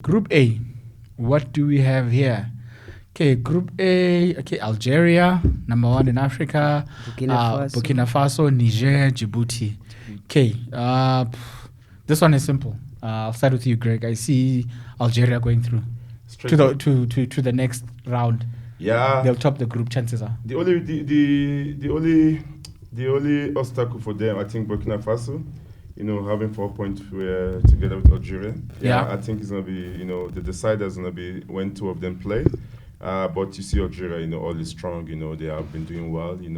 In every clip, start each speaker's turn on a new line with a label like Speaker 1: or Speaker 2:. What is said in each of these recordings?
Speaker 1: Group A, what do we have here? Okay, Group A, okay, Algeria, number 1 in Africa, Burkina Faso, Niger, Djibouti. Okay, this one is simple. I'll start with you, Greg. I see Algeria going through to the next round.
Speaker 2: Yeah,
Speaker 1: they'll top the group. Chances are
Speaker 2: the only obstacle for them, I think, Burkina Faso. Having 4 points together with Algeria.
Speaker 1: Yeah,
Speaker 2: I think it's gonna be. The decider's gonna be when 2 of them play. But you see Algeria, all is strong. They have been doing well. The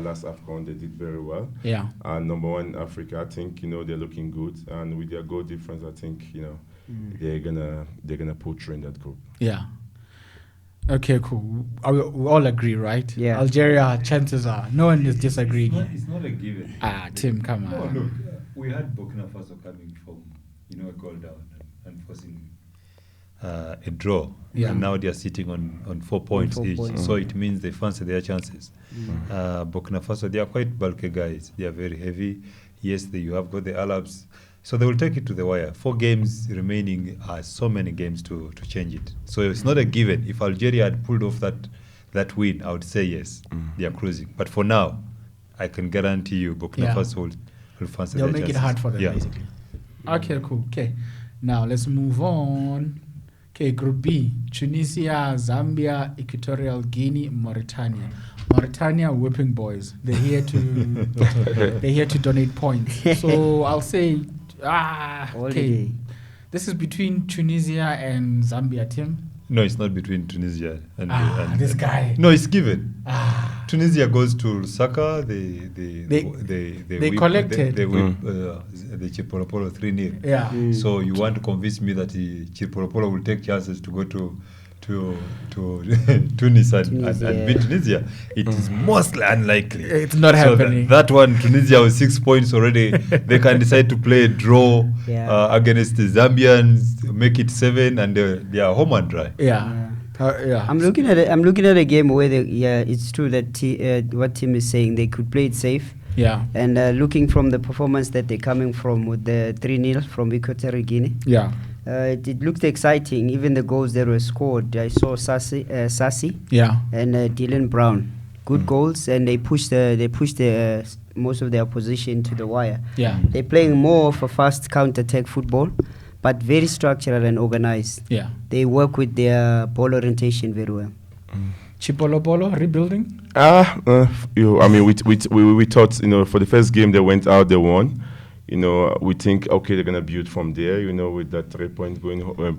Speaker 2: last AFCON, they did very well.
Speaker 1: Yeah.
Speaker 2: And number 1 in Africa, I think they're looking good. And with their goal difference, I think they're gonna pull through in that group.
Speaker 1: Yeah. Okay, cool. We all agree, right?
Speaker 3: Yeah.
Speaker 1: Algeria, chances are no one is disagreeing.
Speaker 4: It's not a given.
Speaker 1: Tim, come on.
Speaker 4: No, look, we had Burkina Faso coming from a goal down and forcing a draw.
Speaker 1: Yeah.
Speaker 4: And now they are sitting on 4 points each. So it means they fancy their chances. Burkina Faso, they are quite bulky guys. They are very heavy. Yes, you have got the Arabs. So they will take it to the wire. 4 games remaining are so many games to change it. So it's not a given. If Algeria had pulled off that win, I would say yes, they are cruising. But for now, I can guarantee you Burkina Faso will fancy
Speaker 1: They'll
Speaker 4: their
Speaker 1: make
Speaker 4: chances.
Speaker 1: it hard for them, basically. Okay, cool. Okay, now let's move on. Okay, Group B, Tunisia, Zambia, Equatorial Guinea, Mauritania. Mauritania whipping boys. They're here to donate points. So I'll say, okay. This is between Tunisia and Zambia, Tim.
Speaker 4: No, it's not between Tunisia and
Speaker 1: this guy.
Speaker 4: No, it's given. Tunisia goes to Lusaka. They
Speaker 1: collected.
Speaker 4: They whip the Chipolopolo 3-0.
Speaker 1: Yeah.
Speaker 4: So you want to convince me that Chipolopolo will take chances to go to Tunis and beat Tunisia? It is mostly unlikely.
Speaker 1: It's not happening.
Speaker 4: That one, Tunisia with 6 points already. They can decide to play a draw against the Zambians, make it 7, and they are home and dry.
Speaker 1: Yeah.
Speaker 3: I'm looking at a game where it's true that what Tim is saying, they could play it safe.
Speaker 1: Yeah.
Speaker 3: And looking from the performance that they're coming from with the 3-0 from Equatorial Guinea.
Speaker 1: Yeah.
Speaker 3: It looked exciting. Even the goals that were scored, I saw Sassi and Dylan Brown. Good goals, and they pushed most of their opposition to the wire.
Speaker 1: Yeah.
Speaker 3: They're playing more of a fast counter-attack football, but very structural and organized.
Speaker 1: Yeah.
Speaker 3: They work with their ball orientation very well.
Speaker 1: Chipolopolo rebuilding?
Speaker 2: We thought, for the first game they went out, they won. We think, okay, they're going to build from there, with that 3 point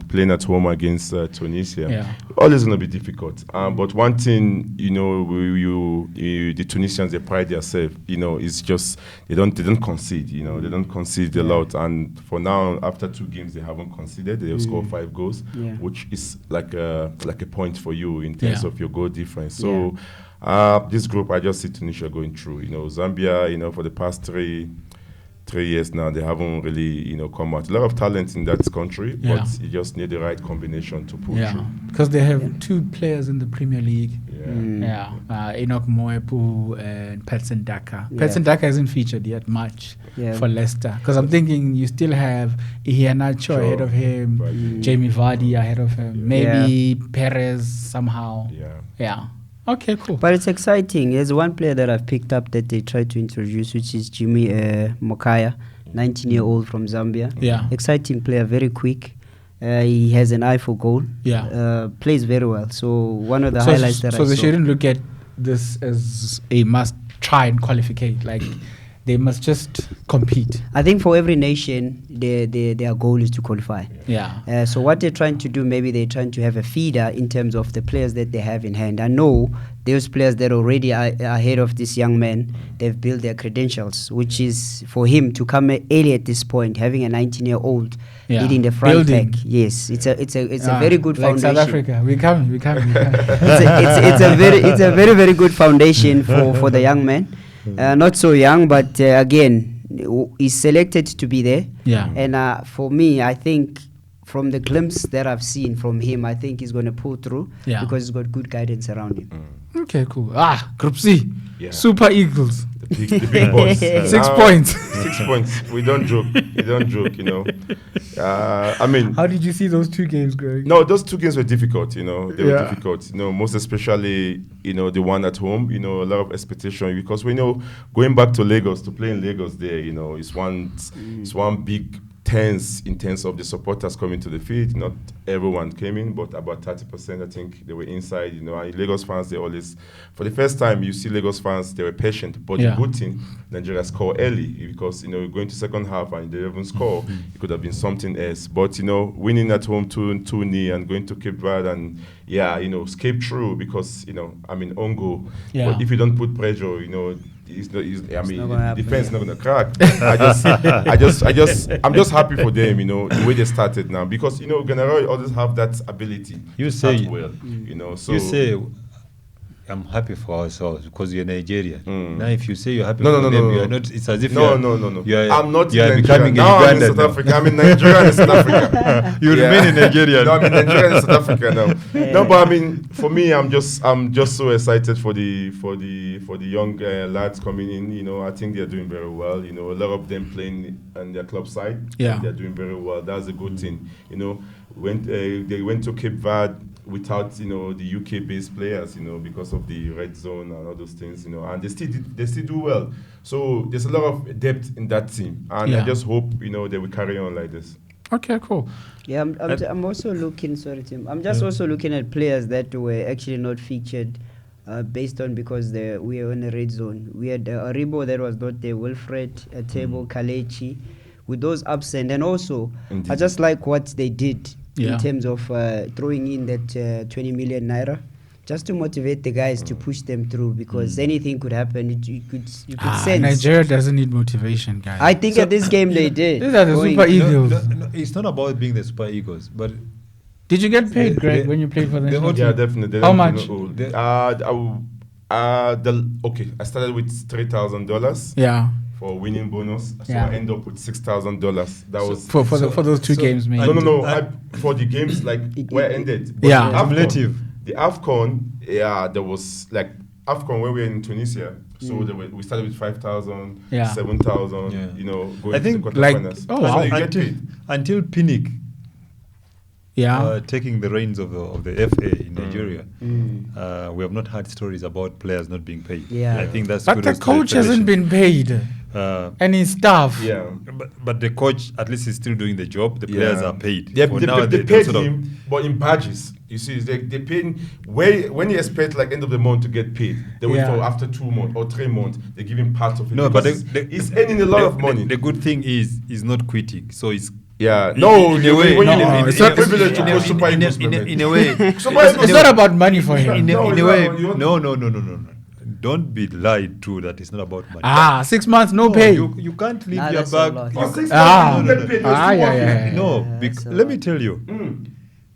Speaker 2: playing at home against Tunisia.
Speaker 1: Yeah.
Speaker 2: Always going to be difficult. But one thing, the Tunisians, they pride themselves, it's just, they don't concede, they don't concede a lot. And for now, after 2 games, they haven't conceded. They've scored 5 goals, which is like a point for you in terms of your goal difference. So this group, I just see Tunisia going through. Zambia, for the past 3 years now, they haven't really, come out. A lot of talent in that country, but you just need the right combination to pull through.
Speaker 1: Because they have 2 players in the Premier League. Enoch Moepu and Patson Daka. Patson Daka isn't featured yet much for Leicester. Because I'm thinking you still have Iheanacho ahead of him, Jamie Vardy ahead of him, maybe Perez somehow. Yeah. Okay, cool.
Speaker 3: But it's exciting. There's one player that I've picked up that they tried to introduce, which is Jimmy Mokaya, 19-year-old from Zambia.
Speaker 1: Yeah.
Speaker 3: Exciting player, very quick. He has an eye for goal.
Speaker 1: Yeah.
Speaker 3: Plays very well. So one of the highlights that I saw.
Speaker 1: So they shouldn't look at this as a must try and qualify. Like, they must just compete.
Speaker 3: I think for every nation, their goal is to qualify.
Speaker 1: Yeah.
Speaker 3: So what they're trying to do, maybe they're trying to have a feeder in terms of the players that they have in hand. I know those players that already are ahead of this young man, they've built their credentials, which is for him to come early at this point, having a 19-year-old leading the front pack. Yes, it's a very good foundation.
Speaker 1: South Africa, we coming.
Speaker 3: It's a very, very good foundation for the young man. Not so young, but again, he's selected to be there.
Speaker 1: Yeah.
Speaker 3: And for me, I think from the glimpse that I've seen from him, I think he's going to pull through because he's got good guidance around him.
Speaker 1: Okay, cool. Group C.
Speaker 2: Yeah.
Speaker 1: Super Eagles.
Speaker 2: The big boys.
Speaker 1: 6 points.
Speaker 2: 6 points. We don't joke. We don't joke, you know. I mean...
Speaker 1: How did you see those 2 games, Greg?
Speaker 2: No, those 2 games were difficult, you know. They were difficult, you know, most especially, you know, the one at home, you know, a lot of expectation because we know going back to Lagos, to play in Lagos there, you know, it's one big tense in terms of the supporters coming to the field. Not everyone came in, but about 30%, I think, they were inside, you know. And Lagos fans, they always, for the first time, you see Lagos fans, they were patient. But the good thing, Nigeria scored early because, you know, going to second half and they didn't score, it could have been something else. But, you know, winning at home 2-0 and going to Cape Verde and, you know, escape through because, you know, I mean, on goal.
Speaker 1: Yeah.
Speaker 2: But if you don't put pressure, you know, the defense is not gonna crack. I'm just happy for them, you know, the way they started now because you know General always have that ability.
Speaker 4: You say
Speaker 2: well, you know. So
Speaker 4: you say I'm happy for ourselves because you're Nigerian. Now, if you say you're happy
Speaker 2: No,
Speaker 4: for
Speaker 2: no,
Speaker 4: them,
Speaker 2: no,
Speaker 4: you're
Speaker 2: no.
Speaker 4: not. It's as if
Speaker 2: no. I'm not in Nigeria. Now I'm in South Africa. I'm in Nigeria and South Africa.
Speaker 4: You remain in Nigeria.
Speaker 2: No, I'm in Nigeria and South Africa now. No, but I mean, for me, I'm just so excited for the young lads coming in. You know, I think they're doing very well. You know, a lot of them playing on their club side.
Speaker 1: Yeah,
Speaker 2: they're doing very well. That's a good thing. You know, when they went to Cape Verde without, you know, the UK-based players, you know, because of the red zone and all those things, you know, and they still do well. So there's a lot of depth in that team, and I just hope, you know, they will carry on like this.
Speaker 1: Okay, cool.
Speaker 3: Yeah, I'm also looking. Sorry, Tim. I'm just also looking at players that were actually not featured, based on because we were in the red zone. We had Aribo that was not there, Wilfred, Tebo, Kalechi, with those absent, and also I just like what they did. In terms of throwing in that 20 million naira, just to motivate the guys to push them through because anything could happen. You could sense.
Speaker 1: Nigeria doesn't need motivation, guys.
Speaker 3: I think at this game they did.
Speaker 1: These are the Super Eagles.
Speaker 4: No, it's not about being the Super Eagles, but
Speaker 1: did you get paid, Greg, when you played for the national team?
Speaker 2: Yeah, definitely.
Speaker 1: How much?
Speaker 2: I started with $3,000.
Speaker 1: Yeah.
Speaker 2: For winning bonus, so I end up with $6,000. That was
Speaker 1: for those 2 games, maybe.
Speaker 2: No. For the games like where it ended.
Speaker 1: But
Speaker 2: the AFCON, there was like AFCON when we were in Tunisia. So we started with 5,000, 7,000. You know, going
Speaker 4: I think
Speaker 2: to the quarterfinals.
Speaker 1: Wow.
Speaker 2: So you get paid.
Speaker 4: Until Pinnick. Taking the reins of the FA in Nigeria, we have not had stories about players not being paid.
Speaker 3: I
Speaker 4: think that's.
Speaker 1: But the coach hasn't been paid, and his staff.
Speaker 2: Yeah,
Speaker 4: but the coach at least is still doing the job. The players are paid.
Speaker 2: They paid him, but in badges. You see, they pay when you expect like end of the month to get paid. They wait for after 2 months or 3 months. They give him part of it.
Speaker 4: No, but
Speaker 2: he's earning a lot of money.
Speaker 4: The good thing is he's not quitting, so it's.
Speaker 2: Yeah, no, in a way,
Speaker 1: it's not privilege to go
Speaker 4: Super Eagles. In a way,
Speaker 1: it's not about money for him.
Speaker 4: In a way, no. Don't be lied to that it's not about money.
Speaker 1: 6 months, no pay.
Speaker 4: You can't leave your bag. Let me tell you,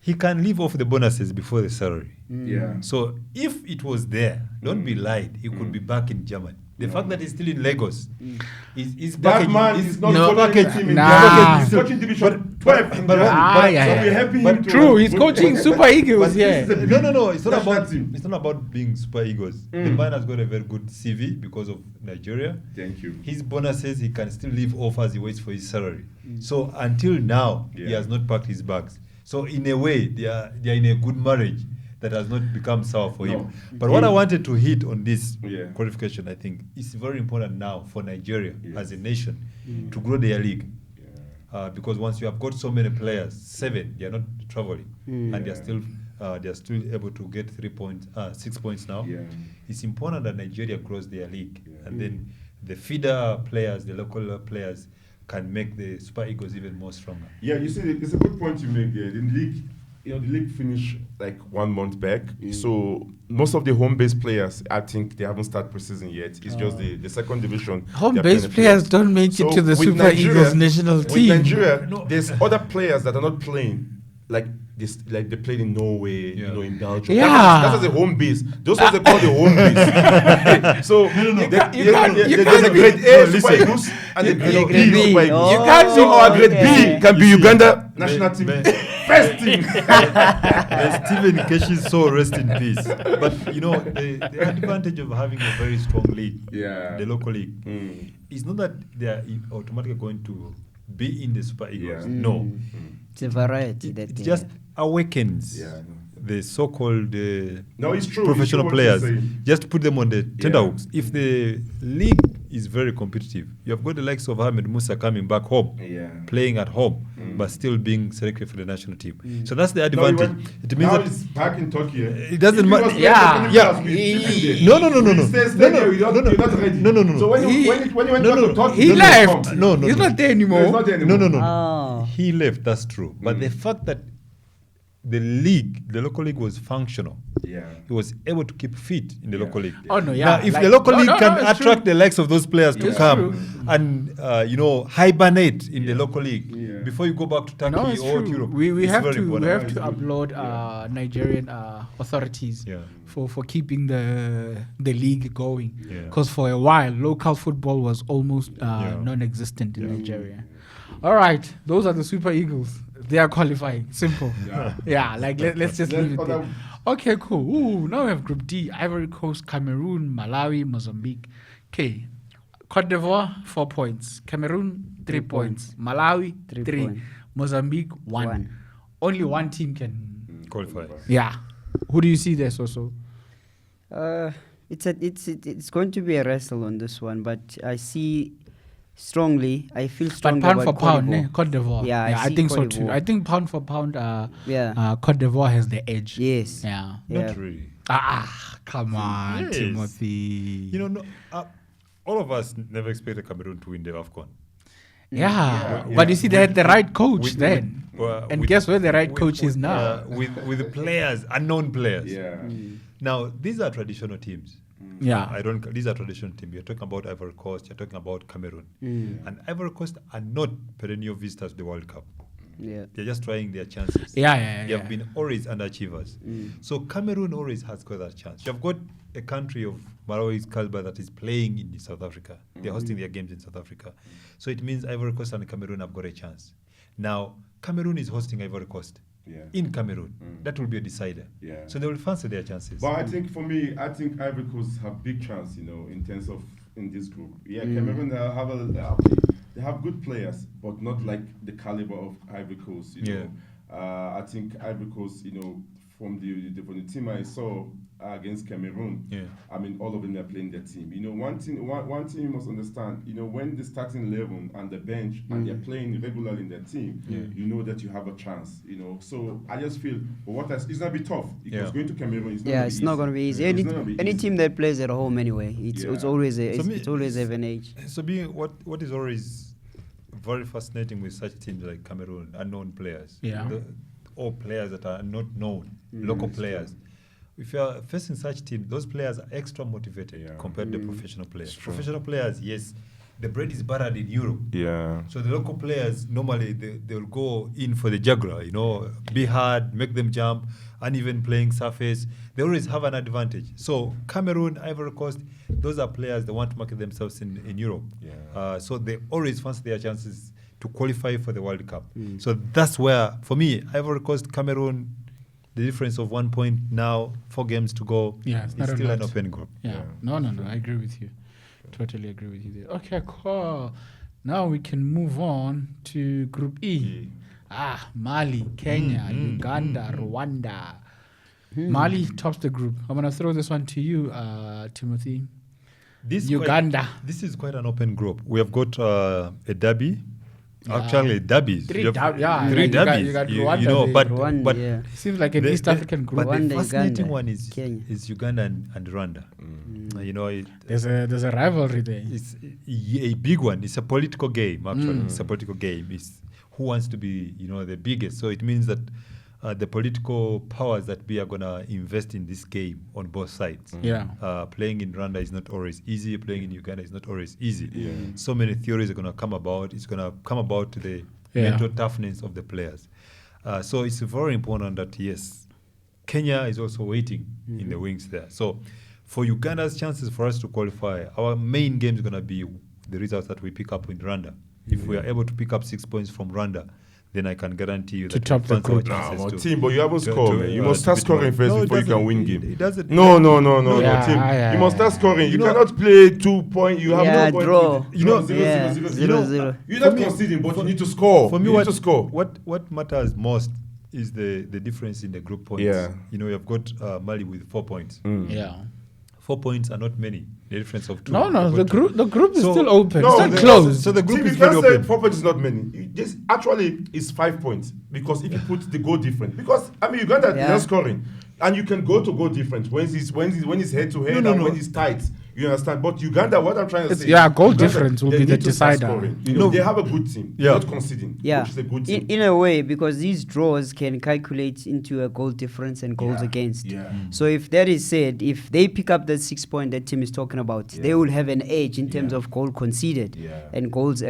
Speaker 4: he can live off the bonuses before the salary. So if it was there, don't be lied. He could be back in Germany. The fact that he's still in Lagos is
Speaker 2: that man is not coaching team in
Speaker 1: He's
Speaker 2: coaching division 12.
Speaker 1: True, he's coaching Super Eagles.
Speaker 4: No. It's not about being Super Eagles. The man has got a very good CV because of Nigeria.
Speaker 2: Thank you.
Speaker 4: His bonuses he can still live off as he waits for his salary. So until now, he has not packed his bags. So in a way, they are in a good marriage that has not become sour for him. But what I wanted to hit on this qualification, I think, is very important now for Nigeria as a nation to grow their league. Because once you have got so many players, 7, they are not traveling, and they are still able to get 6 points now. It's important that Nigeria grows their league, and then the feeder players, the local players, can make the Super Eagles even more stronger.
Speaker 2: Yeah, you see, it's a good point you make there. The league. The league finished like 1 month back. So most of the home-based players, I think they haven't started preseason yet. It's just the second division.
Speaker 1: Home-based players don't make it to the Super Eagles national team.
Speaker 2: With Nigeria, there's other players that are not playing like this, like they played in Norway,
Speaker 4: Yeah.
Speaker 2: you know, in Belgium.
Speaker 1: Yeah.
Speaker 2: That's a home base. Those ones they call the home base. So there's a grade A Super Eagles and a grade
Speaker 3: grade
Speaker 2: B
Speaker 3: B.
Speaker 2: Super Eagles.
Speaker 3: You
Speaker 1: can't
Speaker 2: So our grade
Speaker 3: okay.
Speaker 2: B can be
Speaker 4: You see,
Speaker 2: Uganda national team, first team.
Speaker 4: Stephen Keshi's soul rest in peace. But you know, the advantage of having a very strong league,
Speaker 2: Yeah.
Speaker 4: the local league, is not that they are automatically going to be in the Super Eagles.
Speaker 2: Yeah.
Speaker 4: No,
Speaker 3: It's a variety that
Speaker 4: it
Speaker 3: they
Speaker 4: just
Speaker 3: have.
Speaker 4: awakens
Speaker 2: Yeah, I know.
Speaker 4: the so-called
Speaker 2: No, it's true.
Speaker 4: professional
Speaker 2: It's true what you're
Speaker 4: players.
Speaker 2: saying.
Speaker 4: Just to put them on the tenterhooks.
Speaker 2: Yeah.
Speaker 4: If the league is very competitive, you have got the likes of Ahmed Musa coming back home,
Speaker 2: Yeah.
Speaker 4: playing at home, but still being selected for the national team. So that's the advantage. It means
Speaker 2: now
Speaker 4: that
Speaker 2: it's back in Turkey.
Speaker 4: it doesn't matter.
Speaker 1: Yeah.
Speaker 4: Yeah.
Speaker 2: No. Stay there. You're not ready.
Speaker 4: No.
Speaker 2: So when you went back to Turkey,
Speaker 1: He
Speaker 2: then you
Speaker 1: left.
Speaker 2: come.
Speaker 4: No,
Speaker 1: He's not there anymore.
Speaker 2: No, it's not there anymore.
Speaker 4: No.
Speaker 3: Oh.
Speaker 4: He left, that's true. But the fact that the league, the local league was functional.
Speaker 2: Yeah.
Speaker 4: He was able to keep fit in the local league.
Speaker 1: Oh, no, yeah.
Speaker 4: Now, if
Speaker 1: Like-
Speaker 4: the local
Speaker 1: no,
Speaker 4: league
Speaker 1: no,
Speaker 4: can
Speaker 1: no, it's
Speaker 4: attract
Speaker 1: true.
Speaker 4: the likes of those players to
Speaker 1: It's
Speaker 4: come
Speaker 1: true.
Speaker 4: and hibernate in the local league before you go back to Turkey
Speaker 1: No, it's
Speaker 4: or
Speaker 1: true.
Speaker 4: Europe,
Speaker 1: We
Speaker 4: it's
Speaker 1: have
Speaker 4: very
Speaker 1: to
Speaker 4: important.
Speaker 1: upload Nigerian authorities
Speaker 4: Yeah.
Speaker 1: for keeping the league going.
Speaker 4: Yeah.
Speaker 1: Because for a while, local football was almost non-existent in Nigeria. All right, those are the Super Eagles. They are qualifying. Simple. Yeah, like let's just leave it there. Okay, cool. Ooh, now we have Group D: Ivory Coast, Cameroon, Malawi, Mozambique. Okay, Cote d'Ivoire 4 points, Cameroon 3 points, Malawi 3,
Speaker 3: points.
Speaker 1: Mozambique 1.
Speaker 3: One.
Speaker 1: Only one team can.
Speaker 4: Qualify.
Speaker 1: Yeah. Who do you see there, Soso?
Speaker 3: It's going to be a wrestle on this one, but I see strongly. I feel
Speaker 1: But
Speaker 3: strongly
Speaker 1: pound for
Speaker 3: about Cote
Speaker 1: pound,
Speaker 3: d'Ivoire.
Speaker 1: Cote d'Ivoire.
Speaker 3: Yeah, I
Speaker 1: I
Speaker 3: see
Speaker 1: think so
Speaker 3: Cote
Speaker 1: too.
Speaker 3: d'Ivoire.
Speaker 1: I think pound for pound,
Speaker 3: Yeah.
Speaker 1: Cote d'Ivoire has the edge.
Speaker 3: Yes.
Speaker 1: Yeah.
Speaker 3: Yeah.
Speaker 4: Not really.
Speaker 1: Come on,
Speaker 4: Yes.
Speaker 1: Timothy.
Speaker 4: You know, all of us never expected Cameroon to win the AFCON.
Speaker 1: Yeah.
Speaker 2: Yeah.
Speaker 1: But you see, they had the right coach
Speaker 4: With-
Speaker 1: then. and
Speaker 4: with-
Speaker 1: guess where the right
Speaker 4: with-
Speaker 1: coach is
Speaker 4: with,
Speaker 1: now?
Speaker 4: with players, unknown players.
Speaker 2: Yeah.
Speaker 4: Now, these are traditional teams.
Speaker 1: Yeah.
Speaker 4: These are traditional teams. You're talking about Ivory Coast, you're talking about Cameroon. And Ivory Coast are not perennial visitors to the World Cup.
Speaker 3: Yeah.
Speaker 4: They're just trying their chances.
Speaker 1: Yeah.
Speaker 4: They have been always underachievers. So Cameroon always has got that chance. You've got a country of Malawi's caliber that is playing in South Africa. They're hosting their games in South Africa. So it means Ivory Coast and Cameroon have got a chance. Now, Cameroon is hosting Ivory Coast in Cameroon. That will be a decider.
Speaker 2: Yeah.
Speaker 4: So they will fancy their chances.
Speaker 2: But I think for me, Ivory Coast have big chance, you know, in terms of in this group. Yeah, Cameroon they have good players, but not like the caliber of Ivory Coast. You know, I think Ivory Coast, you know, from the team I saw against Cameroon, I mean, all of them are playing their team. You know, one thing you must understand, you know, when the starting 11 and the bench and they're playing regularly in their team, you know that you have a chance. You know, so I just feel, it's gonna be tough. Because going to Cameroon,
Speaker 3: It's not going to be easy.
Speaker 2: Yeah,
Speaker 3: Any,
Speaker 2: it's not gonna be
Speaker 3: any
Speaker 2: easy.
Speaker 3: team that plays at home anyway, it's always it's always have an edge.
Speaker 4: So being what is always very fascinating with such teams like Cameroon, unknown players, or players that are not known, local players. If you are facing such teams, those players are extra motivated compared to professional players. Professional players, yes, the bread is buttered in Europe.
Speaker 2: Yeah.
Speaker 4: So the local players, normally they will go in for the juggler, you know, be hard, make them jump, uneven playing surface. They always have an advantage. So Cameroon, Ivory Coast, those are players that want to market themselves in Europe.
Speaker 2: Yeah.
Speaker 4: So they always fancy their chances to qualify for the World Cup. So that's where, for me, Ivory Coast, Cameroon, the difference of 1 point now, 4 games to go,
Speaker 1: Yeah, it's not
Speaker 4: still
Speaker 1: a
Speaker 4: an
Speaker 1: lot.
Speaker 4: open group.
Speaker 1: Yeah. No, I agree with you. Totally agree with you there. Okay, cool. Now we can move on to Group E. Mali, Kenya, Uganda, Rwanda. Mali tops the group. I'm going to throw this one to you, Timothy. Uganda.
Speaker 4: This is quite an open group. We have got a derby.
Speaker 1: Yeah.
Speaker 4: Actually, derbies.
Speaker 1: Three
Speaker 4: You have
Speaker 1: derbies.
Speaker 4: three
Speaker 1: You got
Speaker 4: derbies.
Speaker 1: Rwanda
Speaker 4: You know,
Speaker 1: there.
Speaker 4: but
Speaker 3: Rwanda,
Speaker 1: Seems like an East African group.
Speaker 4: But the
Speaker 3: Rwanda,
Speaker 4: fascinating
Speaker 3: Uganda,
Speaker 4: one is
Speaker 3: Kenya.
Speaker 4: Uganda and Rwanda. You know,
Speaker 1: There's a rivalry there.
Speaker 4: it's a big one. It's a political game, actually. It's a political game. It's who wants to be, you know, the biggest. So it means that the political powers that we are going to invest in this game on both sides. Playing in Rwanda is not always easy. Playing in Uganda is not always easy. So many theories are going to come about. It's going to come about to the mental toughness of the players. So it's very important that, yes, Kenya is also waiting in the wings there. So for Uganda's chances for us to qualify, our main game is going to be the results that we pick up in Rwanda. If we are able to pick up 6 points from Rwanda, then I can guarantee you
Speaker 1: To
Speaker 4: that
Speaker 1: top the group.
Speaker 2: Team, but you haven't scored, man. You must start scoring first before you can win game.
Speaker 4: It doesn't.
Speaker 2: No,
Speaker 1: Yeah,
Speaker 2: team.
Speaker 1: yeah,
Speaker 2: You must start
Speaker 1: yeah.
Speaker 2: scoring. You cannot play 2 points. You have
Speaker 3: Yeah,
Speaker 2: no point.
Speaker 3: draw.
Speaker 2: You know,
Speaker 3: Yeah,
Speaker 2: 0-0.
Speaker 3: 0-0.
Speaker 2: You're not conceding, but you need to score.
Speaker 4: For me,
Speaker 2: you need to score.
Speaker 4: what matters most is the difference in the group points.
Speaker 2: Yeah.
Speaker 4: You know, you've got Mali with 4 points.
Speaker 1: Yeah.
Speaker 4: 4 points are not many. The difference of 2.
Speaker 1: No,
Speaker 4: You've
Speaker 1: the
Speaker 4: got
Speaker 1: group is
Speaker 4: So-
Speaker 1: still open.
Speaker 2: No,
Speaker 1: it's not
Speaker 2: the-
Speaker 1: closed.
Speaker 4: So the group
Speaker 2: Team,
Speaker 4: is
Speaker 2: you
Speaker 4: very
Speaker 2: can't say
Speaker 4: open.
Speaker 2: 4 points is not many. This actually is 5 points because if you put the goal different, because I mean Uganda is
Speaker 3: Yeah.
Speaker 2: not scoring, and you can go to goal different when it's head to head and when it's tight. You understand? But Uganda, what I'm trying to say,
Speaker 1: goal
Speaker 2: Uganda,
Speaker 1: difference will
Speaker 2: they
Speaker 1: be the
Speaker 2: need to start
Speaker 1: decider.
Speaker 2: scoring. You
Speaker 4: No.
Speaker 2: know, they have a good team.
Speaker 4: Yeah.
Speaker 2: They're not conceding.
Speaker 3: Yeah,
Speaker 2: Which is a good team.
Speaker 3: in a way, because these draws can calculate into a goal difference and goals against.
Speaker 2: Yeah.
Speaker 3: So if that is said, if they pick up that 6 point that Tim is talking about, they will have an edge in terms of goal conceded and goals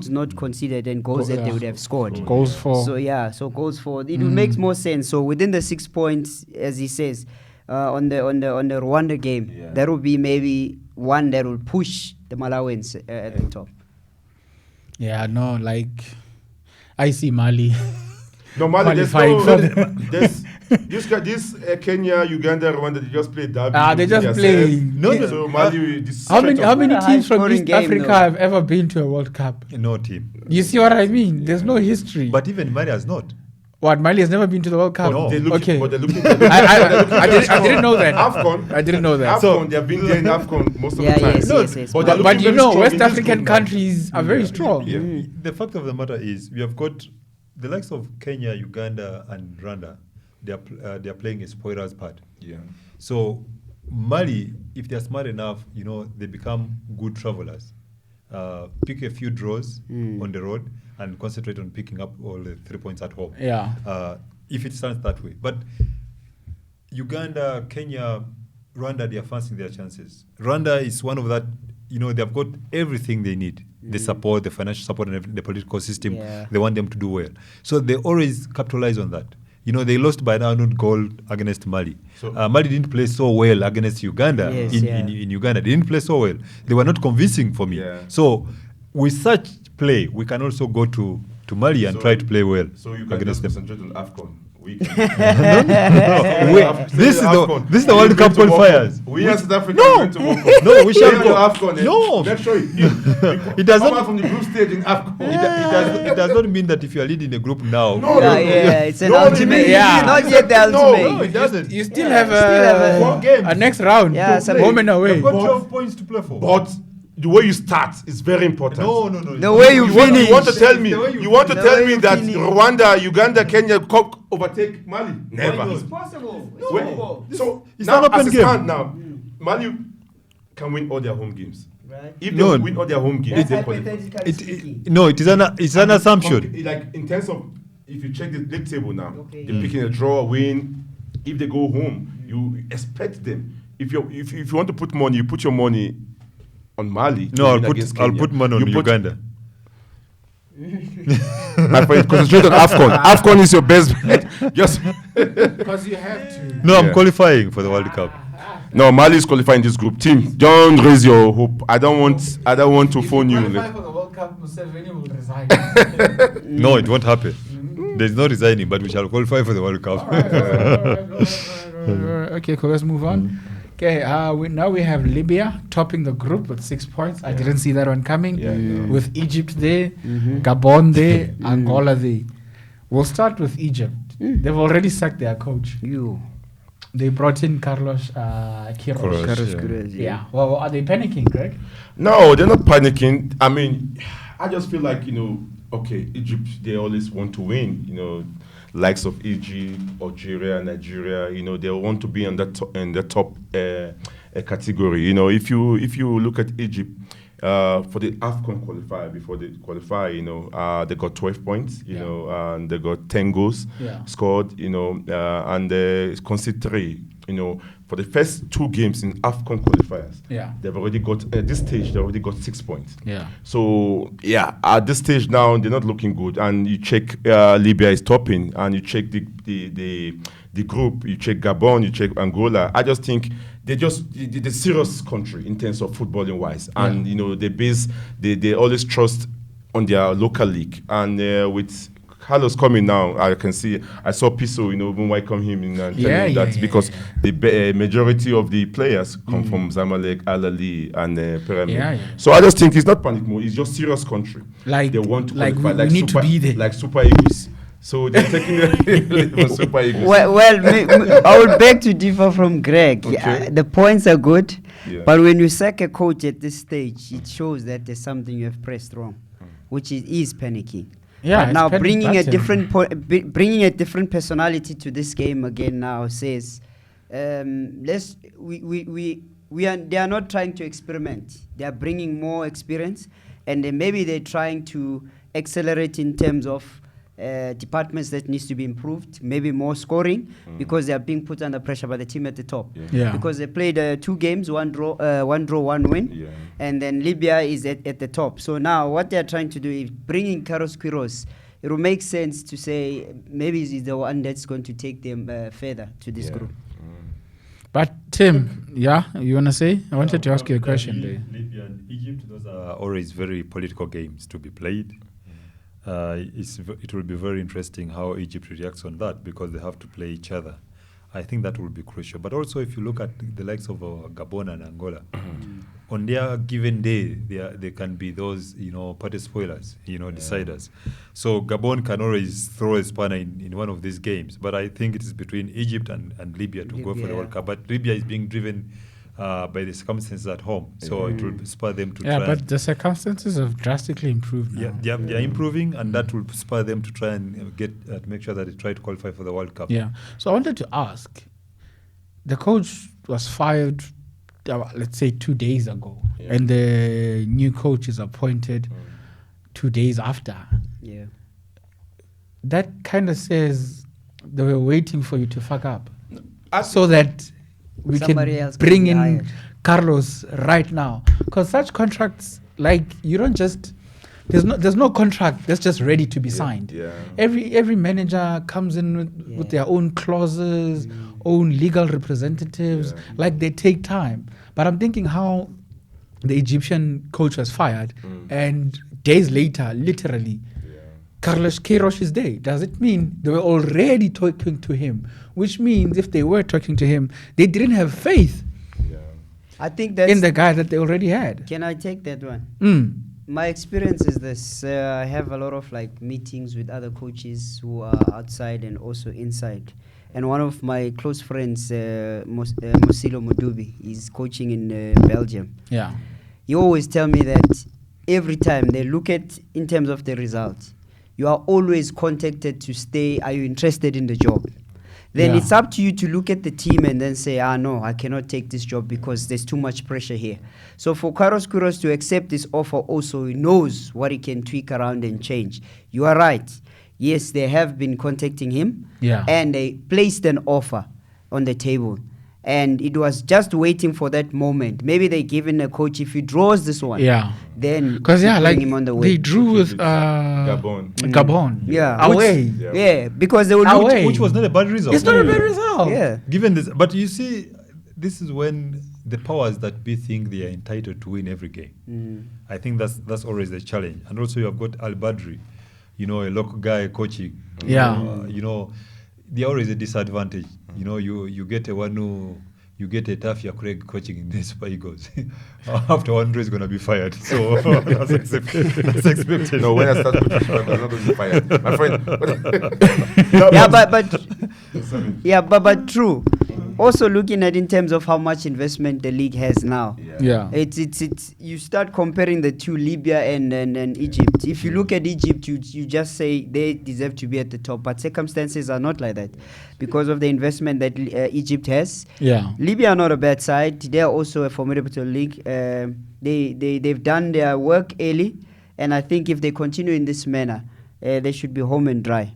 Speaker 3: not conceded and goals that they would have scored.
Speaker 1: Goals for.
Speaker 3: So goals for it will make more sense. So within the 6 points, as he says, on the Rwanda game, there will be maybe one that will push the Malawians at the top.
Speaker 1: Yeah, no, like I see Mali.
Speaker 2: No, Mali, there's
Speaker 1: qualifying
Speaker 2: no,
Speaker 1: for them.
Speaker 2: there's, this Kenya, Uganda, Rwanda, they just play derby.
Speaker 1: They just
Speaker 2: themselves.
Speaker 1: playing.
Speaker 4: No,
Speaker 2: So Mali, this
Speaker 1: How many
Speaker 3: a
Speaker 1: teams from
Speaker 3: high-scoring
Speaker 1: East
Speaker 3: game,
Speaker 1: Africa
Speaker 3: though.
Speaker 1: have ever been to a World Cup?
Speaker 4: No team.
Speaker 1: You see what I mean? There's no history.
Speaker 4: But even Mali has not.
Speaker 1: What, Mali has never been to the World Cup?
Speaker 4: No.
Speaker 2: They're looking,
Speaker 1: Okay.
Speaker 2: but they're looking.
Speaker 1: I didn't know that.
Speaker 2: AFCON.
Speaker 1: I didn't know that.
Speaker 2: AFCON, they have been there in AFCON most of
Speaker 3: Yeah,
Speaker 2: the time.
Speaker 3: yes, yes, yes.
Speaker 2: But, they're
Speaker 1: But
Speaker 2: looking
Speaker 1: you
Speaker 2: very
Speaker 1: know,
Speaker 2: strong
Speaker 1: West
Speaker 2: in this
Speaker 1: African
Speaker 2: group now.
Speaker 1: countries are very strong.
Speaker 2: Yeah.
Speaker 4: The fact of the matter is, we have got the likes of Kenya, Uganda, and Rwanda. They are playing a spoiler's part.
Speaker 2: Yeah.
Speaker 4: So Mali, if they're smart enough, they become good travelers. Pick a few draws on the road and concentrate on picking up all the 3 points at home.
Speaker 1: Yeah.
Speaker 4: If it stands that way. But Uganda, Kenya, Rwanda, they are fancying their chances. Rwanda is one of that, they've got everything they need. The support, the financial support, and the political system.
Speaker 3: Yeah.
Speaker 4: They want them to do well. So they always capitalize on that. They lost by now not goal against Mali.
Speaker 2: So-
Speaker 4: Mali didn't play so well against Uganda.
Speaker 3: Yes,
Speaker 4: in Uganda, they didn't play so well. They were not convincing for me.
Speaker 2: Yeah.
Speaker 4: So with such play, we can also go to Mali and
Speaker 2: So-
Speaker 4: try to play well
Speaker 2: So you can
Speaker 4: against
Speaker 2: just
Speaker 4: them.
Speaker 2: concentrate on AFCON.
Speaker 4: This is the World Cup qualifiers.
Speaker 2: We as South Africa
Speaker 4: No.
Speaker 2: are going to work.
Speaker 4: No, we shall
Speaker 2: go
Speaker 4: go.
Speaker 2: AFCON.
Speaker 4: No.
Speaker 2: Let's show you.
Speaker 4: It does
Speaker 2: Come
Speaker 4: not-
Speaker 2: out from the group stage in AFCON.
Speaker 4: It does not mean that if you are leading a group now.
Speaker 2: No,
Speaker 3: It's an
Speaker 2: No,
Speaker 3: ultimate.
Speaker 1: Yeah.
Speaker 3: Not yet the ultimate.
Speaker 2: No,
Speaker 4: it doesn't.
Speaker 1: You still
Speaker 3: Yeah,
Speaker 1: have
Speaker 3: still have
Speaker 2: Four games.
Speaker 1: a next round.
Speaker 3: Yeah,
Speaker 1: to
Speaker 3: some-
Speaker 1: play. Home and away.
Speaker 4: You've got
Speaker 2: But-
Speaker 4: 12 points to play for.
Speaker 2: But the way you start is very important.
Speaker 4: No.
Speaker 3: The way you finish.
Speaker 2: You want to tell me?
Speaker 4: The way you
Speaker 2: You want to
Speaker 3: finish.
Speaker 2: tell
Speaker 3: The way
Speaker 2: me
Speaker 3: you
Speaker 2: that
Speaker 3: finish.
Speaker 2: Rwanda, Uganda, Kenya overtake Mali? Never.
Speaker 4: not?
Speaker 3: possible.
Speaker 2: So
Speaker 4: It's
Speaker 2: now,
Speaker 4: an open
Speaker 2: as it
Speaker 4: game.
Speaker 2: stands now, Mali can win all their home games.
Speaker 3: Right.
Speaker 2: If
Speaker 4: No.
Speaker 2: they win all their home games, they qualify.
Speaker 4: It's an assumption.
Speaker 2: Like in terms of, if you check the league table now,
Speaker 3: Okay.
Speaker 2: they're picking a draw, a win. If they go home, you expect them. If you want to put money, you put your money on Mali. to
Speaker 4: No,
Speaker 2: win against
Speaker 4: I'll
Speaker 2: Kenya.
Speaker 4: put money on
Speaker 2: You put-
Speaker 4: Uganda.
Speaker 2: My friend, concentrate on AFCON. AFCON is your best bet. Just
Speaker 1: Because you have to.
Speaker 4: No, I'm
Speaker 2: Yeah.
Speaker 4: qualifying for the World Cup.
Speaker 2: no, Mali is qualifying this group. Team, don't raise your hope. I don't want to phone you.
Speaker 1: for the World Cup, Museveni will resign.
Speaker 4: No, it won't happen. There's no resigning, but we shall qualify for the World Cup.
Speaker 1: Okay, cool. Let's move on. Okay, now we have Libya topping the group with 6 points. I didn't see that one coming.
Speaker 2: Yeah, no.
Speaker 1: With Egypt there, Gabon there, Angola there. We'll start with Egypt. They've already sacked their coach. They brought in Carlos Queiroz.
Speaker 4: Queiroz.
Speaker 1: Yeah. Well, are they panicking, Greg?
Speaker 2: No, they're not panicking. I mean, I just feel like, okay, Egypt, they always want to win, likes of Egypt, Algeria, Nigeria, they want to be in the top category. If you look at Egypt, for the AFCON qualifier, before they qualify, they got 12 points, and they got 10 goals
Speaker 1: Yeah.
Speaker 2: scored, and they conceded 3. for the first 2 games in AFCON qualifiers,
Speaker 1: Yeah.
Speaker 2: they've already got, at this stage, they already got 6 points.
Speaker 1: Yeah.
Speaker 2: So, at this stage now, they're not looking good. And you check Libya is topping, and you check the group, you check Gabon, you check Angola. I just think they're serious country in terms of footballing wise. And, they always trust on their local league. And with Carlos coming now, I saw Piso, even welcome him in and tell him that because the majority of the players come from Zamalek, Al Ahly, and Pyramid.
Speaker 1: Yeah.
Speaker 2: So I just think it's not panic mode, it's just serious country.
Speaker 1: Like,
Speaker 2: they want to
Speaker 1: like
Speaker 2: qualify,
Speaker 1: we need to be there.
Speaker 2: like Super Eagles. So they're taking the Super Eagles.
Speaker 3: I would beg to differ from Greg.
Speaker 2: Okay.
Speaker 3: The points are good,
Speaker 2: Yeah.
Speaker 3: but when you sack a coach at this stage, it shows that there's something you have pressed wrong, which is panicking.
Speaker 1: Yeah,
Speaker 3: But
Speaker 1: it's
Speaker 3: now
Speaker 1: panic
Speaker 3: bringing a
Speaker 1: button.
Speaker 3: bringing a different personality to this game again now says, they are not trying to experiment. They are bringing more experience, and then maybe they're trying to accelerate in terms of departments that needs to be improved, maybe more scoring, because they are being put under pressure by the team at the top.
Speaker 1: Yeah.
Speaker 3: Because they played 2 games, one draw, one win,
Speaker 2: Yeah.
Speaker 3: and then Libya is at the top. So now what they are trying to do is bringing Carlos Queiroz. It will make sense to say maybe he's the one that's going to take them further to this group.
Speaker 1: But Tim, you want to say? I wanted to ask you a question there.
Speaker 4: Libya and Egypt, those are always very political games to be played. It will be very interesting how Egypt reacts on that, because they have to play each other. I think that will be crucial. But also, if you look at the likes of Gabon and Angola, on their given day, there can be those, party spoilers, deciders. So Gabon can always throw a spanner in one of these games. But I think it is between Egypt and Libya to go for the World Cup. But Libya is being driven by the circumstances at home. So it will spur them to try.
Speaker 1: Yeah, but the circumstances have drastically improved now.
Speaker 4: They are improving, and that will spur them to try and make sure that they try to qualify for the World Cup.
Speaker 1: Yeah. So I wanted to ask, the coach was fired, let's say 2 days ago, and the new coach is appointed 2 days after.
Speaker 3: Yeah.
Speaker 1: That kind of says they were waiting for you to fuck up, so that we
Speaker 3: Somebody
Speaker 1: can
Speaker 3: else can
Speaker 1: bring
Speaker 3: be
Speaker 1: in
Speaker 3: hired.
Speaker 1: Carlos right now. Because such contracts, like, you don't just, there's no contract that's just ready to be signed.
Speaker 2: Yeah.
Speaker 1: Every manager comes in with their own clauses, own legal representatives. Like, they take time. But I'm thinking how the Egyptian coach was fired, and days later, literally, Carlos Queiroz is there. Does it mean they were already talking to him? Which means if they were talking to him, they didn't have faith
Speaker 3: I think that's...
Speaker 1: in the guy that they already had.
Speaker 3: Can I take that one? My experience is this. I have a lot of meetings with other coaches who are outside and also inside. And one of my close friends, Mosilo Modubi, is coaching in Belgium.
Speaker 1: Yeah.
Speaker 3: He always tell me that every time they look at in terms of the results, you are always contacted to stay. Are you interested in the job? Then it's up to you to look at the team and then say, no, I cannot take this job because there's too much pressure here. So for Carlos Queiroz to accept this offer, also he knows what he can tweak around and change. You are right. Yes, they have been contacting him, and they placed an offer on the table. And it was just waiting for that moment. Maybe they given a coach, if he draws this one, then
Speaker 1: because
Speaker 3: bring him on the way.
Speaker 1: they drew with Gabon.
Speaker 3: Away. Because they will
Speaker 4: which was not a bad result.
Speaker 1: It's not a bad result.
Speaker 3: Yeah.
Speaker 4: Given this, but you see, this is when the powers that be think they are entitled to win every game. I think that's always the challenge. And also you have got Al Badri, a local guy coaching. They're always a disadvantage. You get you get Etafia Craig coaching in the Super Eagles. After one race, going to be fired. So that's expected.
Speaker 2: No, when I start coaching, I'm not going to be fired, my friend.
Speaker 3: but true. Also looking at in terms of how much investment the league has now. It's you start comparing the two, Libya and Egypt. If you look at Egypt, you just say they deserve to be at the top, but circumstances are not like that because of the investment that Egypt has. Libya are not a bad side. They are also a formidable league. They've done their work early, and I think if they continue in this manner, they should be home and dry.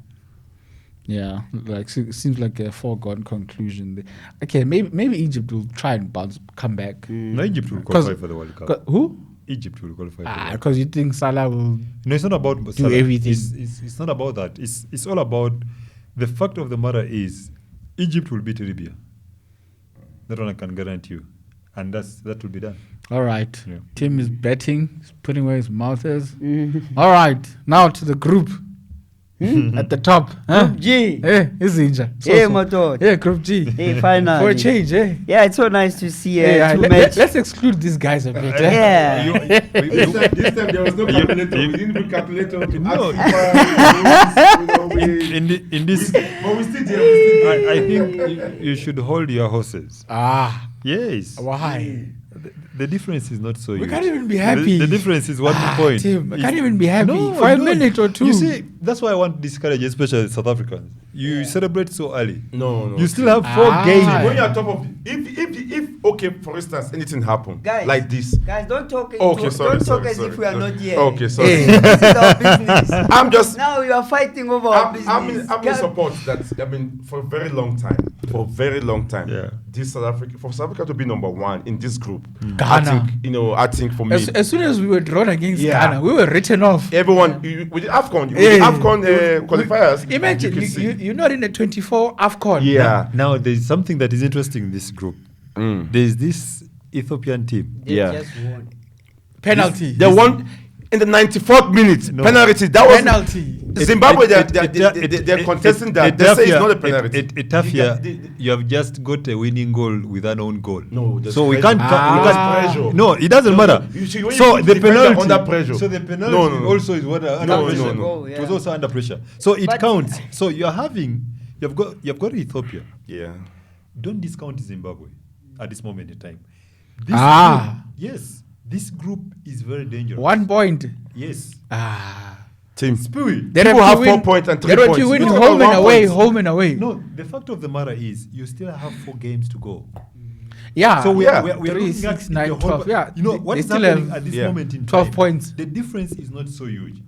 Speaker 1: Yeah, like seems like a foregone conclusion. Okay, maybe Egypt will try and come back.
Speaker 4: No, Egypt will qualify for the World Cup.
Speaker 1: Who?
Speaker 4: Egypt will qualify for the World Cup.
Speaker 1: Because you think Salah will...
Speaker 4: No, it's not about
Speaker 1: do
Speaker 4: Salah.
Speaker 1: everything.
Speaker 4: It's not about that. It's all about... The fact of the matter is Egypt will beat Libya. That one I can guarantee you. And that will be done.
Speaker 1: All right.
Speaker 4: Yeah.
Speaker 1: Tim is betting. He's putting where his mouth is. All right. Now to the group. At the top.
Speaker 3: Group G.
Speaker 1: Hey, Izinja.
Speaker 3: Hey, Moto.
Speaker 1: Yeah, Group G.
Speaker 3: Hey, finally.
Speaker 1: For a change, eh?
Speaker 3: Yeah, it's so nice to see
Speaker 1: let's exclude these guys a bit.
Speaker 3: Yeah.
Speaker 2: This time there was no calculator. We didn't put calculator to
Speaker 4: No. In this,
Speaker 2: but we still did.
Speaker 4: I think you should hold your horses. Yes.
Speaker 1: Why?
Speaker 4: The difference is not so huge.
Speaker 1: We can't even be happy.
Speaker 4: The difference is 1 point.
Speaker 1: Tim, I can't even be happy
Speaker 4: No,
Speaker 1: for a
Speaker 4: don't.
Speaker 1: minute or two.
Speaker 4: You see, that's why I want to discourage, especially South Africans. You celebrate so early.
Speaker 2: No.
Speaker 4: You still have 4 games.
Speaker 2: When you're on top of if okay, for instance, anything happen
Speaker 3: Guys,
Speaker 2: like this.
Speaker 3: Guys, don't talk.
Speaker 2: Sorry,
Speaker 3: don't talk as
Speaker 2: sorry,
Speaker 3: if we are
Speaker 2: sorry.
Speaker 3: not here.
Speaker 2: Okay, sorry.
Speaker 3: This is our business.
Speaker 2: I'm just.
Speaker 3: Now you are fighting over our business.
Speaker 2: I'm in support that for a very long time.
Speaker 4: Yeah.
Speaker 2: This South Africa to be number 1 in this group.
Speaker 1: Ghana.
Speaker 2: I think for me.
Speaker 1: As soon as we were drawn against Ghana, we were written off.
Speaker 2: Everyone with the AFCON qualifiers.
Speaker 1: Imagine
Speaker 2: you can see.
Speaker 1: you're not in the 24 AFCON.
Speaker 2: Yeah.
Speaker 4: Now there's something that is interesting in this group. There's this Ethiopian team.
Speaker 3: They
Speaker 2: Yeah.
Speaker 3: just won.
Speaker 1: Penalty.
Speaker 2: They won in the 94th minute.
Speaker 4: No.
Speaker 2: Penalty. That was
Speaker 1: Penalty.
Speaker 2: Zimbabwe. They're contesting that. They say it's not a penalty.
Speaker 4: Etafia, you have just got a winning goal with an own goal.
Speaker 2: No,
Speaker 4: so we can't.
Speaker 2: pressure.
Speaker 4: No, it doesn't matter. So the penalty
Speaker 2: under pressure.
Speaker 4: So the penalty also is under pressure.
Speaker 2: No.
Speaker 4: It was also under pressure. So it counts. So you've got Ethiopia.
Speaker 2: Yeah.
Speaker 4: Don't discount Zimbabwe at this moment in time. This group is very dangerous.
Speaker 1: 1 point.
Speaker 4: Yes.
Speaker 2: Team.
Speaker 4: Spewy.
Speaker 2: People have 4 points and 3
Speaker 1: They
Speaker 2: points.
Speaker 1: don't win
Speaker 2: You
Speaker 1: home
Speaker 2: talk
Speaker 1: and
Speaker 2: about
Speaker 1: away,
Speaker 2: 1 point.
Speaker 1: home and away.
Speaker 4: No, the fact of the matter is you still have 4 games to go.
Speaker 1: Yeah.
Speaker 4: So we
Speaker 2: Yeah.
Speaker 4: are
Speaker 1: 3,
Speaker 4: looking
Speaker 1: 6,
Speaker 4: at
Speaker 1: 9,
Speaker 4: the whole
Speaker 1: 12. Yeah.
Speaker 4: You know
Speaker 1: They
Speaker 4: what is
Speaker 1: still
Speaker 4: happening
Speaker 1: have
Speaker 4: at this
Speaker 2: Yeah.
Speaker 4: moment in
Speaker 1: 12
Speaker 4: time?
Speaker 1: points.
Speaker 4: The difference is not so huge.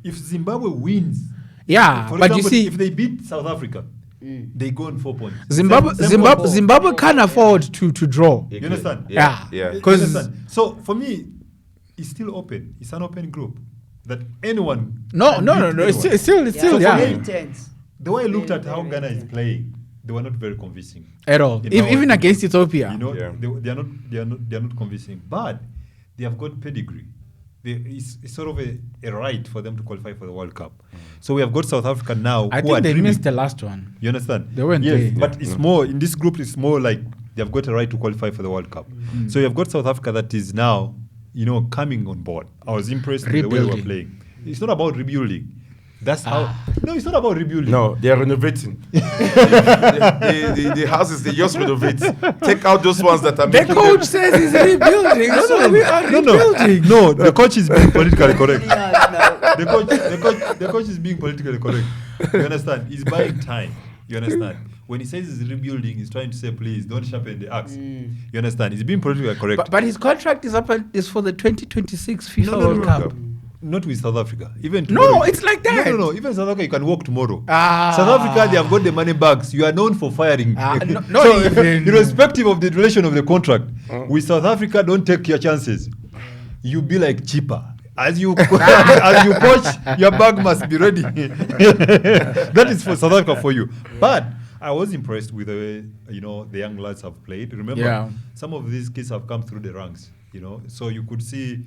Speaker 4: If Zimbabwe wins,
Speaker 1: Yeah,
Speaker 4: for
Speaker 1: but
Speaker 4: example,
Speaker 1: you see,
Speaker 4: if they beat South Africa, they go on 4 points.
Speaker 1: Zimbabwe can't afford to draw.
Speaker 4: You understand?
Speaker 1: Yeah.
Speaker 2: Yeah.
Speaker 4: You
Speaker 1: Because
Speaker 4: understand? So for me, it's still open. It's an open group that anyone.
Speaker 1: no.
Speaker 4: can beat anyone.
Speaker 1: It's still
Speaker 3: So
Speaker 1: yeah.
Speaker 3: very tense.
Speaker 4: The way I looked at how
Speaker 3: Very
Speaker 4: Ghana is
Speaker 3: tense.
Speaker 4: playing, they were not very convincing.
Speaker 1: At all.
Speaker 4: In our
Speaker 1: Even
Speaker 4: opinion.
Speaker 1: against Ethiopia.
Speaker 4: You know,
Speaker 2: Yeah.
Speaker 4: they are not convincing, but they have got pedigree. It's sort of a right for them to qualify for the World Cup. So we have got South Africa now.
Speaker 1: I
Speaker 4: who
Speaker 1: think
Speaker 4: are
Speaker 1: they
Speaker 4: dreaming.
Speaker 1: missed the last one.
Speaker 4: You understand?
Speaker 1: They weren't
Speaker 4: yes,
Speaker 1: there.
Speaker 4: but it's more in this group. It's more like they have got a right to qualify for the World Cup. So you have got South Africa that is now, coming on board. I was impressed with the way they were
Speaker 1: Rebuilding.
Speaker 4: playing. It's not about rebuilding. That's how. No, it's not about rebuilding.
Speaker 2: No, they are renovating. the houses they just renovate. Take out those ones that are
Speaker 1: The
Speaker 2: making
Speaker 1: coach
Speaker 2: them.
Speaker 1: says he's rebuilding. So we are rebuilding.
Speaker 4: No, the coach is being politically correct.
Speaker 3: Yeah,
Speaker 4: The coach is being politically correct. You understand? He's buying time. You understand? When he says he's rebuilding, he's trying to say, please don't sharpen the axe. You understand? He's being politically correct.
Speaker 1: But his contract is for the 2026 FIFA
Speaker 4: No,
Speaker 1: World Cup.
Speaker 4: Not with South Africa. Even
Speaker 1: No,
Speaker 4: tomorrow-
Speaker 1: it's like that.
Speaker 4: No. Even South Africa, you can walk tomorrow.
Speaker 1: Ah.
Speaker 4: South Africa, they have got the money bags. You are known for firing.
Speaker 1: Not
Speaker 4: So,
Speaker 1: even.
Speaker 4: irrespective of the duration of the contract, with South Africa, don't take your chances. You be like cheaper. As you as you poach, your bag must be ready. That is for South Africa for you. But I was impressed with the way the young lads have played. Remember, some of these kids have come through the ranks. So you could see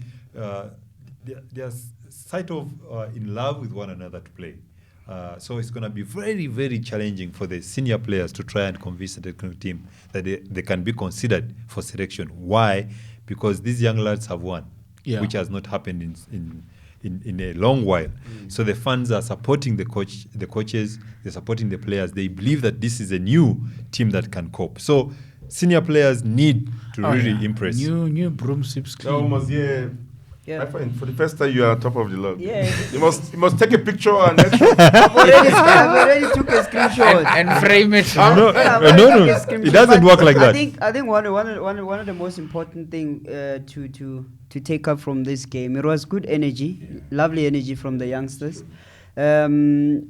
Speaker 4: they are sort of in love with one another to play. So it's going to be very, very challenging for the senior players to try and convince the technical team that they can be considered for selection. Why? Because these young lads have won, which has not happened in a long while. So the fans are supporting the coaches, they're supporting the players. They believe that this is a new team that can cope. So senior players need to really impress.
Speaker 1: New broom sweeps clean.
Speaker 2: Almost, yeah.
Speaker 3: Yeah.
Speaker 2: I find for the first time you are on top of the log.
Speaker 3: Yeah.
Speaker 2: You must take a picture and
Speaker 3: I've already took a screenshot.
Speaker 1: and frame it.
Speaker 4: No, it doesn't work like that.
Speaker 3: I think one of the most important thing to take up from this game, it was good energy, lovely energy from the youngsters.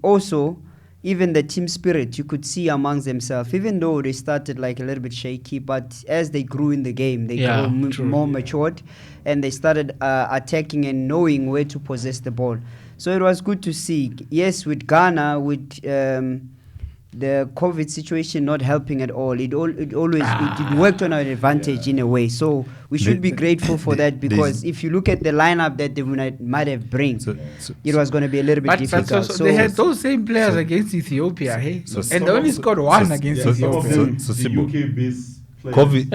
Speaker 3: Also, even the team spirit you could see amongst themselves, even though they started like a little bit shaky, but as they grew in the game, they grew more matured, and they started attacking and knowing where to possess the ball. So it was good to see. Yes, with Ghana, with the COVID situation not helping at all, it worked on our advantage in a way. So we should be grateful for that, because if you look at the lineup that they might have bring, it was going to be a little bit difficult.
Speaker 1: So they had those same players against Ethiopia, hey? And they only scored one against Ethiopia.
Speaker 2: The UK-based
Speaker 4: COVID,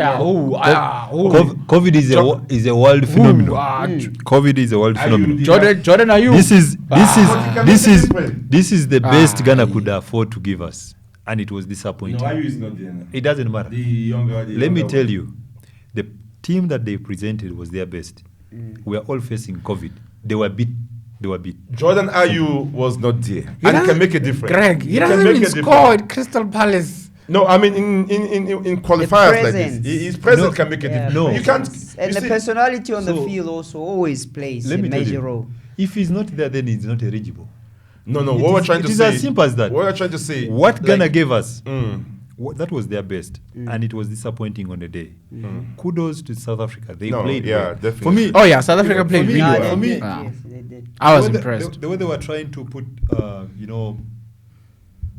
Speaker 4: COVID is a world phenomenon. COVID is a world phenomenon.
Speaker 1: Jordan, are you?
Speaker 4: This is the best Ghana could afford to give us, and it was disappointing.
Speaker 2: No, Ayu is not there.
Speaker 4: It doesn't matter. Let me tell you, the team that they presented was their best. We are all facing COVID. They were beat.
Speaker 2: Jordan Ayu was not there, and he can make a difference.
Speaker 1: Greg, he doesn't even score at Crystal Palace.
Speaker 2: No, I mean in qualifiers like this, his presence can make a difference.
Speaker 4: No,
Speaker 2: you can't.
Speaker 3: And the personality on the field also always plays a major role.
Speaker 4: If he's not there, then he's not eligible.
Speaker 2: No. What we're trying to say.
Speaker 4: It is as simple as that.
Speaker 2: What we're trying to say.
Speaker 4: What Ghana gave us, that was their best, and it was disappointing on the day. Kudos to South Africa. They played well.
Speaker 2: Definitely.
Speaker 4: For me,
Speaker 1: South Africa played really well.
Speaker 4: For me,
Speaker 3: Yes, they did.
Speaker 1: I was impressed.
Speaker 4: The way they were trying to put,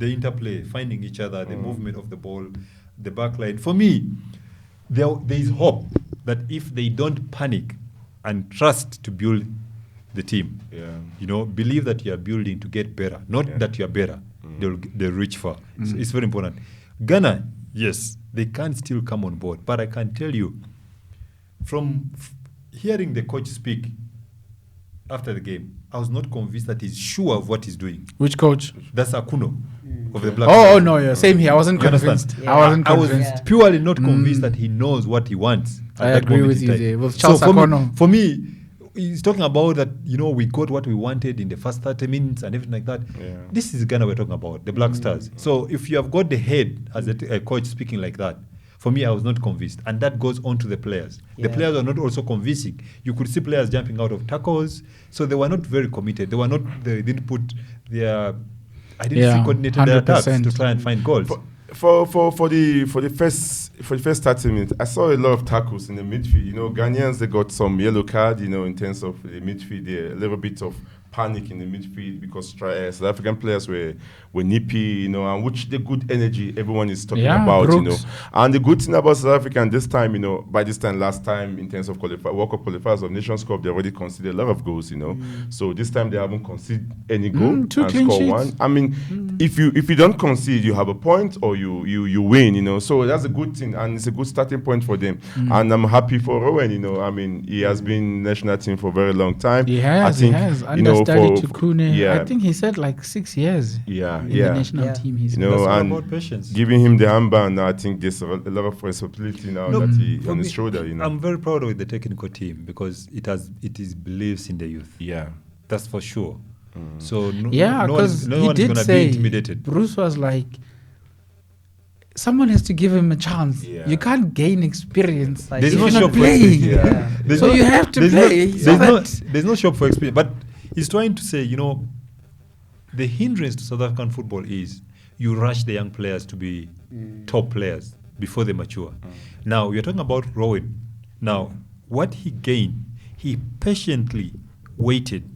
Speaker 4: the interplay, finding each other, the movement of the ball, the back line. For me, there is hope that if they don't panic and trust to build the team, believe that you are building to get better, not that you are better, they'll reach far. So it's very important. Ghana, yes, they can still come on board, but I can tell you, from hearing the coach speak after the game, I was not convinced that he's sure of what he's doing.
Speaker 1: Which coach?
Speaker 4: That's Akuno of the Black.
Speaker 1: Oh no, yeah, same here. I wasn't
Speaker 4: You
Speaker 1: convinced.
Speaker 4: understand?
Speaker 1: I wasn't
Speaker 4: I was purely not convinced that he knows what he wants.
Speaker 1: I
Speaker 4: at that
Speaker 1: agree
Speaker 4: moment
Speaker 1: with
Speaker 4: in
Speaker 1: you
Speaker 4: time.
Speaker 1: there. With
Speaker 4: So
Speaker 1: Charles Akono.
Speaker 4: for me, he's talking about that, we got what we wanted in the first 30 minutes and everything like that.
Speaker 2: Yeah.
Speaker 4: This is Ghana we're talking about, the Black Stars. So if you have got the head as a coach speaking like that, for me, I was not convinced. And that goes on to the players. The players are not also convincing. You could see players jumping out of tackles. So they were not very committed. They didn't put their identity coordinated their attacks to try and find goals.
Speaker 2: For the first 30 minutes, I saw a lot of tackles in the midfield. Ghanaians, they got some yellow card, in terms of the midfield there, a little bit of panic in the midfield because South African players were nippy, and which the good energy everyone is talking about,
Speaker 1: Brooks.
Speaker 2: And the good thing about South Africa this time, by this time last time in terms of World Cup qualifiers of Nations Cup, they already conceded a lot of goals, So this time they haven't conceded any goal
Speaker 1: 2
Speaker 2: and
Speaker 1: clean
Speaker 2: score
Speaker 1: sheets.
Speaker 2: one. I mean, if you don't concede, you have a point or you win, So that's a good thing and it's a good starting point for them. And I'm happy for Rowan, I mean, he has been national team for a very long time.
Speaker 1: He has. Understudied to Kune.
Speaker 2: Yeah.
Speaker 1: I think he said like 6 years. In the national team. He's
Speaker 4: That's all
Speaker 2: and
Speaker 4: about patience.
Speaker 2: giving him the armband now, I think there's a lot of responsibility now that he
Speaker 4: for
Speaker 2: on his
Speaker 4: me,
Speaker 2: shoulder,
Speaker 4: I'm very proud of the technical team because it is beliefs in the youth.
Speaker 2: Yeah.
Speaker 4: That's for sure. So
Speaker 1: because
Speaker 4: no
Speaker 1: he
Speaker 4: one is
Speaker 1: did
Speaker 4: going to
Speaker 1: say,
Speaker 4: be intimidated.
Speaker 1: Bruce was like, someone has to give him a chance.
Speaker 2: Yeah.
Speaker 1: You can't gain experience
Speaker 3: Like
Speaker 4: There's
Speaker 1: if
Speaker 4: no
Speaker 1: you're
Speaker 4: shop
Speaker 1: not
Speaker 4: for
Speaker 1: playing.
Speaker 4: experience. There's
Speaker 1: So
Speaker 4: no-
Speaker 1: you have to
Speaker 4: there's
Speaker 1: play.
Speaker 4: There's no shop for experience. But he's trying to say, the hindrance to South African football is you rush the young players to be top players before they mature. Now, you're talking about Rowan. Now, what he gained, he patiently waited.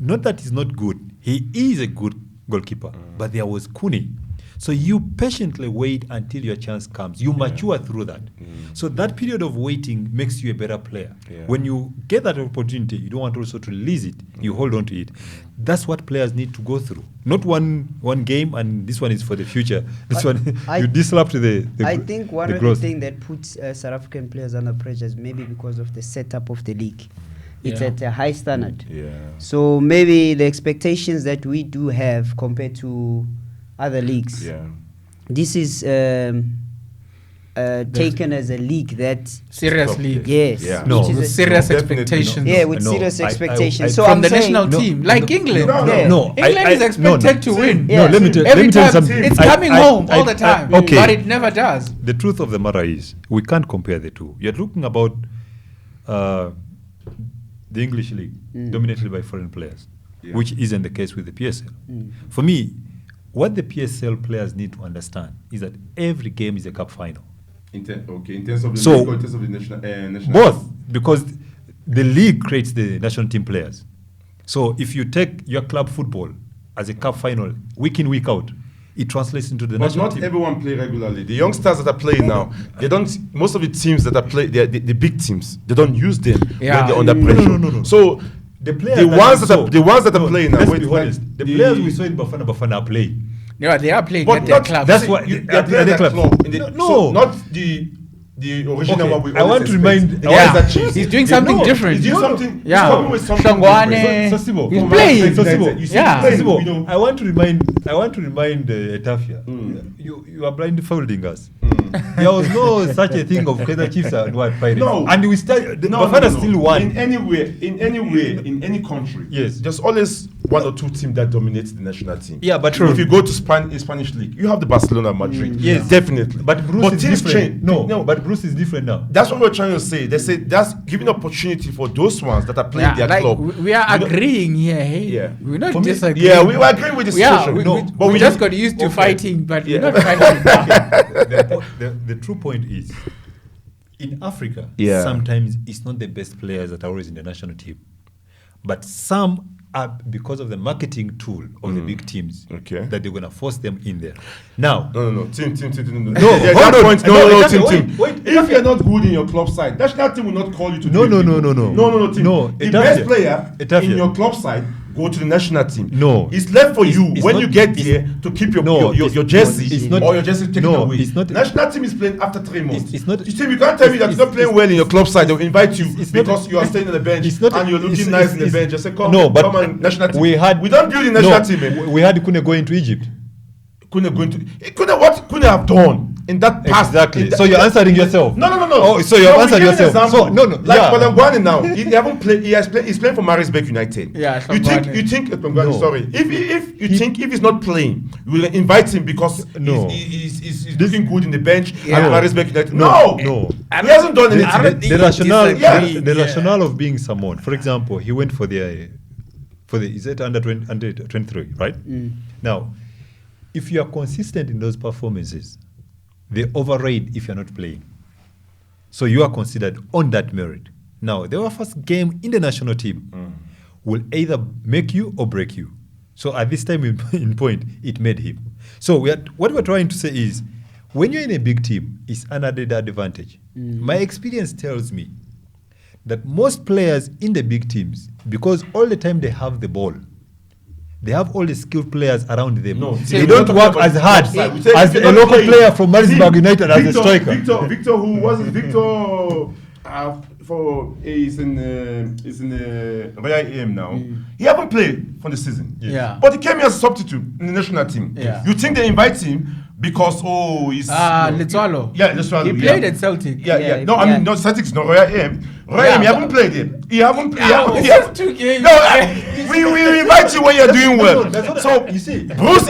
Speaker 4: Not that he's not good. He is a good goalkeeper. But there was Kune. So you patiently wait until your chance comes. You mature through that. So that period of waiting makes you a better player.
Speaker 2: Yeah.
Speaker 4: When you get that opportunity, you don't want also to release it. You hold on to it. That's what players need to go through. Not one game and this one is for the future. This one you disrupt the
Speaker 3: I think one
Speaker 4: the
Speaker 3: of
Speaker 4: growth.
Speaker 3: the things that puts South African players under pressure is maybe because of the setup of the league. It's at a high standard.
Speaker 2: Yeah.
Speaker 3: So maybe the expectations that we do have compared to other leagues,
Speaker 2: Yeah.
Speaker 3: this is taken as a league that
Speaker 1: Serious league.
Speaker 3: yes,
Speaker 2: Yeah.
Speaker 4: No.
Speaker 3: which is
Speaker 1: With
Speaker 3: a-
Speaker 1: serious
Speaker 2: Definitely
Speaker 1: expectations.
Speaker 3: yeah, with
Speaker 4: No,
Speaker 3: serious
Speaker 4: I-
Speaker 3: expectations. So
Speaker 1: From
Speaker 3: I'm
Speaker 1: the
Speaker 3: saying,
Speaker 1: national team, like England.
Speaker 3: no,
Speaker 1: England is expected to win.
Speaker 3: Yeah.
Speaker 4: No, let me tell
Speaker 1: Every
Speaker 4: you
Speaker 1: time
Speaker 4: something.
Speaker 1: it's coming home all the time,
Speaker 4: okay.
Speaker 1: but it never does.
Speaker 4: The truth of the matter is, we can't compare the two. You're looking about the English league dominated by foreign players, which isn't the case with the PSL. For me, what the PSL players need to understand is that every game is a cup final.
Speaker 2: In terms of the
Speaker 4: So-
Speaker 2: league or in terms of the national
Speaker 4: Both, because the league creates the national team players. So if you take your club football as a cup final, week in, week out, it translates into the
Speaker 2: But
Speaker 4: national
Speaker 2: not
Speaker 4: team.
Speaker 2: everyone play regularly. The youngsters that are playing now, they don't. Most of the teams that are playing, the big teams, they don't use them
Speaker 1: Yeah.
Speaker 2: when they're under
Speaker 4: No,
Speaker 2: pressure.
Speaker 4: no.
Speaker 2: So
Speaker 4: The players
Speaker 2: the
Speaker 4: that
Speaker 2: ones
Speaker 4: we
Speaker 2: that
Speaker 4: saw-
Speaker 2: are playing now.
Speaker 4: Let's
Speaker 2: wait,
Speaker 4: be
Speaker 2: like,
Speaker 4: honest. The players we saw in Bafana are playing.
Speaker 1: Yeah, they are playing
Speaker 2: But
Speaker 1: at their
Speaker 2: not,
Speaker 1: club.
Speaker 4: That's why
Speaker 2: they are playing
Speaker 4: at
Speaker 2: at
Speaker 4: the
Speaker 2: their
Speaker 4: club.
Speaker 2: club.
Speaker 4: No.
Speaker 2: So not the original
Speaker 4: Okay,
Speaker 2: one. We
Speaker 4: I want
Speaker 2: always
Speaker 4: to
Speaker 2: expect.
Speaker 4: remind-
Speaker 2: The
Speaker 1: Yeah.
Speaker 2: ones that change.
Speaker 1: He's doing something different.
Speaker 2: He's doing something.
Speaker 1: Yeah.
Speaker 2: He's coming with something
Speaker 1: Shangwane.
Speaker 2: different.
Speaker 4: Sosibo.
Speaker 1: He's
Speaker 2: From
Speaker 1: playing.
Speaker 2: Manchester
Speaker 4: Sosibo.
Speaker 2: United. You see,
Speaker 1: Yeah.
Speaker 2: he's playing,
Speaker 4: Sosibo,
Speaker 2: you know.
Speaker 4: I want to remind Etafia. You are blindfolding us. There was no such a thing of Kaizer Chiefs and what Pirates.
Speaker 2: No.
Speaker 4: And we still Bafana still won.
Speaker 2: In any country,
Speaker 4: Yes.
Speaker 2: there's always one or two teams that dominates the national team.
Speaker 4: Yeah, but
Speaker 2: if you go to Spanish league, you have the Barcelona, Madrid.
Speaker 4: Yes.
Speaker 2: Definitely.
Speaker 4: But Bruce is
Speaker 2: teams
Speaker 4: different.
Speaker 2: change.
Speaker 4: No, but Bruce is different now.
Speaker 2: That's what we're trying to say. They say that's giving opportunity for those ones that are playing
Speaker 1: Yeah,
Speaker 2: their
Speaker 1: like
Speaker 2: club.
Speaker 1: we are
Speaker 2: You know-
Speaker 1: agreeing here. Hey,
Speaker 2: Yeah.
Speaker 1: we're not
Speaker 4: For me-
Speaker 1: disagreeing.
Speaker 2: Yeah, we were agreeing with the
Speaker 1: Yeah,
Speaker 2: situation.
Speaker 1: we just got used to
Speaker 4: Okay.
Speaker 1: fighting, but
Speaker 2: Yeah.
Speaker 1: we're not fighting now.
Speaker 4: The true point is, in Africa,
Speaker 2: Yeah.
Speaker 4: sometimes it's not the best players that are always in the national team, but some are because of the marketing tool of the big teams
Speaker 2: Okay.
Speaker 4: that they're gonna force them in there. Now,
Speaker 2: No. Team. No,
Speaker 4: No,
Speaker 2: yeah,
Speaker 4: hold
Speaker 2: that
Speaker 4: on.
Speaker 2: point.
Speaker 4: No,
Speaker 2: No,
Speaker 4: exactly.
Speaker 2: team.
Speaker 4: Wait,
Speaker 2: If you're not good in your club side, national team will not call you to
Speaker 4: No,
Speaker 2: do it.
Speaker 4: no,
Speaker 2: team.
Speaker 4: No,
Speaker 2: The
Speaker 4: Etafia.
Speaker 2: best player
Speaker 4: Etafia.
Speaker 2: in your club side go to the national team.
Speaker 4: No.
Speaker 2: It's left for you
Speaker 4: It's
Speaker 2: when
Speaker 4: not-
Speaker 2: you get
Speaker 4: it's-
Speaker 2: there to keep your
Speaker 4: No, it's-
Speaker 2: jersey
Speaker 4: it's not-
Speaker 2: or your jersey taken
Speaker 4: no,
Speaker 2: away.
Speaker 4: it's not-
Speaker 2: National team is playing after 3 months.
Speaker 4: It's not-
Speaker 2: You see, you can't tell me that you're not playing well in your club side. They'll invite you
Speaker 4: it's not-
Speaker 2: because you are staying on the bench
Speaker 4: it's not-
Speaker 2: and you're looking
Speaker 4: it's-
Speaker 2: nice on the
Speaker 4: it's-
Speaker 2: bench. Just say, come,
Speaker 4: no, but
Speaker 2: come on, national team.
Speaker 4: we
Speaker 2: don't build the national team. Eh?
Speaker 4: We had Kune going to Egypt.
Speaker 2: Couldn't have done in that past.
Speaker 4: Exactly.
Speaker 2: in that-
Speaker 4: So you're answering yourself.
Speaker 2: No.
Speaker 4: Oh, so you're
Speaker 2: we
Speaker 4: answering
Speaker 2: give an
Speaker 4: yourself.
Speaker 2: example.
Speaker 4: So, no.
Speaker 2: Like
Speaker 4: Yeah.
Speaker 2: Palangwani now, he haven't played. He's playing for Marisbeck United.
Speaker 1: Yeah,
Speaker 2: You
Speaker 1: Palangwani.
Speaker 2: think Palangwani,
Speaker 4: No.
Speaker 2: sorry. If you think if he's not playing, you will invite him because
Speaker 4: No.
Speaker 2: he's looking good in the bench
Speaker 1: Yeah.
Speaker 2: at Marisbeck United.
Speaker 4: No.
Speaker 2: He hasn't done
Speaker 1: I don't
Speaker 2: anything.
Speaker 1: think
Speaker 4: The rationale,
Speaker 1: disagree.
Speaker 4: the
Speaker 1: Yeah.
Speaker 4: rationale of being someone. For example, he went for the is it under 23, right? Now, if you are consistent in those performances, they override if you're not playing. So you are considered on that merit. Now, the first game in the national team will either make you or break you. So at this time in point, it made him. So what we're trying to say is, when you're in a big team, it's another advantage. My experience tells me that most players in the big teams, because all the time they have the ball, they have all the skilled players around them.
Speaker 2: No,
Speaker 4: they
Speaker 2: we're
Speaker 4: don't
Speaker 2: not
Speaker 4: work
Speaker 2: talking
Speaker 4: as
Speaker 2: about
Speaker 4: hard
Speaker 2: the club side. We say
Speaker 4: as
Speaker 2: if
Speaker 4: a
Speaker 2: you're not
Speaker 4: local
Speaker 2: playing,
Speaker 4: player from Marisburg United as a striker.
Speaker 2: Victor, who was it? Victor, he's in Royal AM now. He haven't played for the season.
Speaker 1: Yeah.
Speaker 2: But he came here as a substitute in the national team.
Speaker 1: Yeah.
Speaker 2: You think they invite him because he's
Speaker 1: Letswalo.
Speaker 2: Yeah, Letswalo.
Speaker 1: He played at Celtic.
Speaker 2: Yeah. No, I mean, no, Celtic's not Royal AM. Royal AM, he haven't played it. He haven't.
Speaker 1: It's just 2 games.
Speaker 2: No, we invite you when you're doing well.
Speaker 4: That's what
Speaker 2: So
Speaker 4: you see.
Speaker 2: Bruce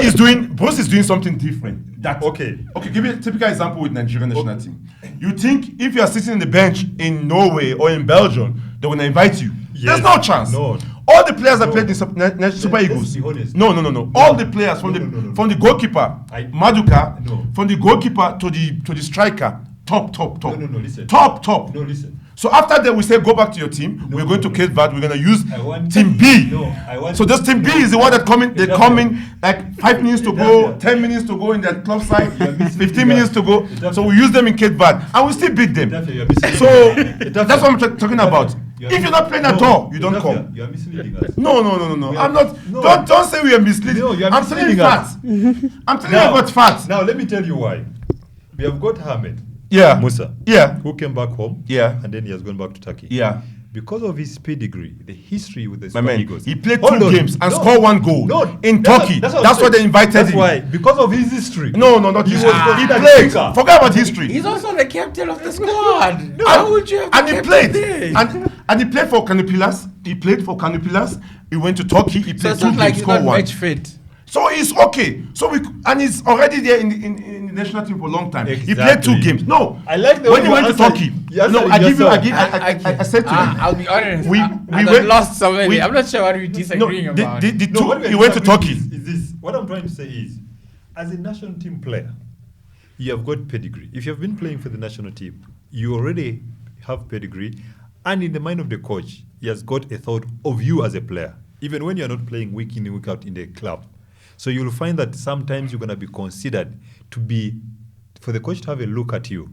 Speaker 2: is doing something different.
Speaker 4: Okay.
Speaker 2: Give me a typical example with Nigerian national team. You think if you are sitting in the bench in Norway or in Belgium, they will invite you.
Speaker 4: Yes.
Speaker 2: There's no chance.
Speaker 4: No.
Speaker 2: All the players that played in Super
Speaker 4: Let's
Speaker 2: Eagles.
Speaker 4: be honest.
Speaker 2: No. All the players from
Speaker 4: No.
Speaker 2: from the goalkeeper, Maduka,
Speaker 4: No.
Speaker 2: from the goalkeeper to the striker, top.
Speaker 4: No, listen.
Speaker 2: Top.
Speaker 4: No, listen.
Speaker 2: So after that, we say go back to your team. We're going to Cape Verde. We're going to use
Speaker 4: I want-
Speaker 2: Team B.
Speaker 4: No, I want-
Speaker 2: So this Team B is the one that coming. They
Speaker 4: Etafia.
Speaker 2: come in like 5 minutes to go,
Speaker 4: Etafia.
Speaker 2: 10 minutes to go in that club side,
Speaker 4: You're missing
Speaker 2: 15
Speaker 4: the
Speaker 2: minutes to go.
Speaker 4: Etafia.
Speaker 2: So we use them in Cape Verde, and we still beat them.
Speaker 4: Etafia, you're missing-
Speaker 2: So
Speaker 4: Etafia.
Speaker 2: that's what I'm talking about.
Speaker 4: You're
Speaker 2: If you're not playing at
Speaker 4: No,
Speaker 2: all, you don't
Speaker 4: Etafia,
Speaker 2: come.
Speaker 4: You are misleading us.
Speaker 2: No.
Speaker 4: We
Speaker 2: I'm
Speaker 4: are-
Speaker 2: not.
Speaker 4: No.
Speaker 2: Don't say we are misleading.
Speaker 4: No, you are
Speaker 2: I'm telling you
Speaker 4: misleading us.
Speaker 2: facts. I'm telling you about facts.
Speaker 4: Now let me tell you why. We have got Ahmed
Speaker 2: Yeah.
Speaker 4: Musa,
Speaker 2: Yeah.
Speaker 4: who came back home,
Speaker 2: Yeah.
Speaker 4: and then he has gone back to Turkey.
Speaker 2: Yeah.
Speaker 4: Because of his pedigree, the history with the
Speaker 2: My
Speaker 4: Super
Speaker 2: man,
Speaker 4: Eagles.
Speaker 2: he played
Speaker 4: Hold
Speaker 2: 2
Speaker 4: on.
Speaker 2: games and
Speaker 4: No.
Speaker 2: scored 1 goal
Speaker 4: No,
Speaker 2: in
Speaker 4: that's
Speaker 2: Turkey.
Speaker 4: what I'm
Speaker 2: That's why
Speaker 4: saying.
Speaker 2: they invited
Speaker 4: That's
Speaker 2: him.
Speaker 4: why, because of his history.
Speaker 2: No, not
Speaker 4: He
Speaker 2: history.
Speaker 4: was
Speaker 2: He
Speaker 4: considered
Speaker 2: played.
Speaker 4: speaker.
Speaker 2: Forget about history.
Speaker 1: He's also the captain of the squad.
Speaker 2: No.
Speaker 1: How would you have
Speaker 2: And
Speaker 1: the
Speaker 2: he
Speaker 1: captain
Speaker 2: played.
Speaker 1: there?
Speaker 2: And he played for Canopilas. He went to Turkey. He
Speaker 1: So
Speaker 2: played
Speaker 1: it's
Speaker 2: 2
Speaker 1: not like
Speaker 2: games,
Speaker 1: he's
Speaker 2: scored
Speaker 1: not
Speaker 2: 1.
Speaker 1: match fit.
Speaker 2: So he's okay. And he's already there in the national team for a long time. He played 2
Speaker 4: Exactly.
Speaker 2: games. No.
Speaker 4: I like the
Speaker 2: when
Speaker 4: way
Speaker 2: he
Speaker 4: you
Speaker 2: went to
Speaker 4: answered-
Speaker 2: Turkey.
Speaker 4: you answered
Speaker 2: No, I give you.
Speaker 4: yourself.
Speaker 2: I said to him.
Speaker 1: I'll be honest.
Speaker 2: We
Speaker 1: I
Speaker 2: went-
Speaker 1: lost somebody.
Speaker 2: we-
Speaker 1: I'm not sure what we're
Speaker 2: No,
Speaker 1: disagreeing about.
Speaker 2: the
Speaker 4: No,
Speaker 2: two.
Speaker 4: what we are
Speaker 2: He went to
Speaker 4: disagreeing
Speaker 2: Turkey.
Speaker 4: Is this? What I'm trying to say is, as a national team player, you have got pedigree. If you have been playing for the national team, you already have pedigree, and in the mind of the coach, he has got a thought of you as a player, even when you are not playing week in and week out in the club. So you'll find that sometimes you're going to be considered for the coach to have a look at you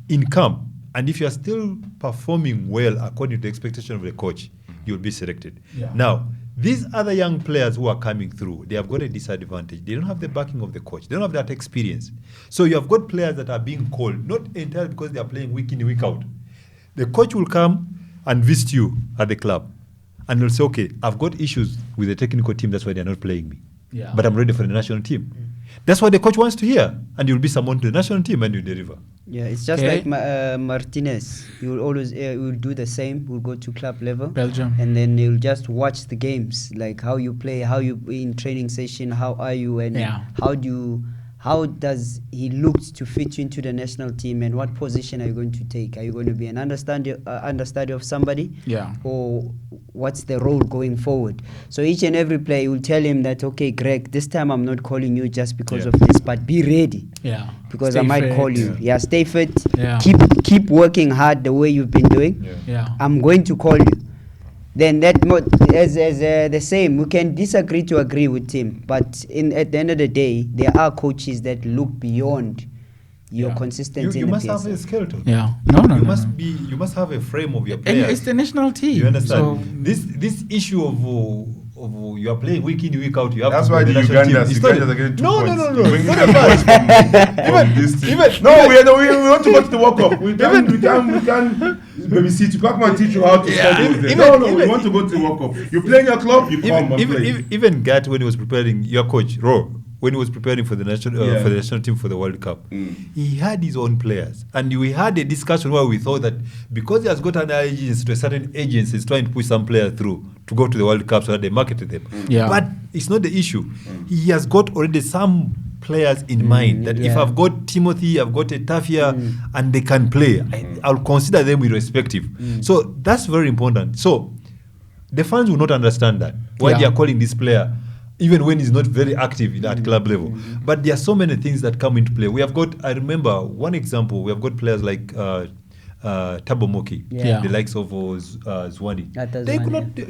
Speaker 4: in camp. And if you are still performing well according to the expectation of the coach, you'll be selected. Yeah. Now, these other young players who are coming through, they have got a disadvantage. They don't have the backing of the coach. They don't have that experience. So you have got players that are being called, not entirely because they are playing week in, week out. The coach will come and visit you at the club. And they'll say, okay, I've got issues with the technical team. That's why they're not playing me. Yeah. But I'm ready for the national team. That's what the coach wants to hear. And you'll be summoned to the national team and you deliver.
Speaker 3: Yeah, it's just like Martinez. You will always will do the same. We'll go to club level,
Speaker 1: Belgium,
Speaker 3: and then you'll just watch the games, like how you play, how you in training session, how are you, and how does he look to fit you into the national team, and what position are you going to take? Are you going to be an understudy of somebody?
Speaker 1: Yeah.
Speaker 3: Or what's the role going forward? So each and every player will tell him that, okay, Greg, this time I'm not calling you just because of this, but be ready.
Speaker 1: Yeah.
Speaker 3: Because
Speaker 1: stay
Speaker 3: I might
Speaker 1: fit.
Speaker 3: call you. Yeah, stay fit.
Speaker 1: Yeah.
Speaker 3: Keep working hard the way you've been doing.
Speaker 1: Yeah.
Speaker 3: I'm going to call you. Then that as the same, we can disagree to agree with him, but at the end of the day, there are coaches that look beyond your consistency.
Speaker 4: You must have a skeleton.
Speaker 1: Yeah,
Speaker 4: You must have a frame of your players.
Speaker 1: And it's the national team.
Speaker 4: You understand?
Speaker 1: So
Speaker 4: this issue of you are playing week in, week out. You have
Speaker 2: That's
Speaker 4: to
Speaker 2: why the
Speaker 4: Ugandans
Speaker 2: are getting 2 points.
Speaker 4: No.
Speaker 2: We want to go to the World Cup. We can babysit. You can't teach you how to study. We want to go to the World Cup. You play in your club, you come and play.
Speaker 4: Even Gat, when he was preparing, your coach, Ro, when he was preparing for the national team for the World Cup, he had his own players, and we had a discussion where we thought that because he has got an allegiance to a certain agency, he's trying to push some player through to go to the World Cup so that they marketed them. Yeah. But it's not the issue. He has got already some players in mind that if I've got Timothy, I've got Etafia, and they can play, I'll consider them irrespective. So that's very important. So the fans will not understand that why they are calling this player, even when he's not very active at club level. But there are so many things that come into play. We have got, I remember one example, we have got players like Thabo Moki, the likes of Zwani.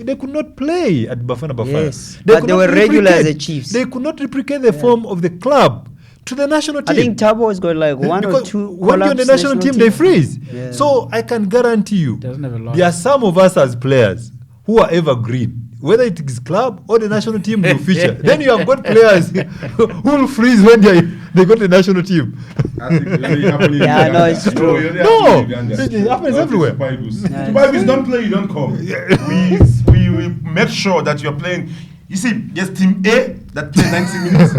Speaker 4: They could not play at Bafana.
Speaker 3: Yes, but they were regular as the Chiefs.
Speaker 4: They could not replicate the form of the club to the national team.
Speaker 3: I think Thabo has got like one or two.
Speaker 4: When you're in the national team, they freeze. Yeah. So I can guarantee you, there are some of us as players who are evergreen. Whether it is club or the national team, you feature. Then you have got players who will freeze when they got the national team.
Speaker 3: No, it's true.
Speaker 4: No, it happens everywhere.
Speaker 2: If don't play, you don't come. We make sure that you're playing. You see, there's team A that play 90 minutes.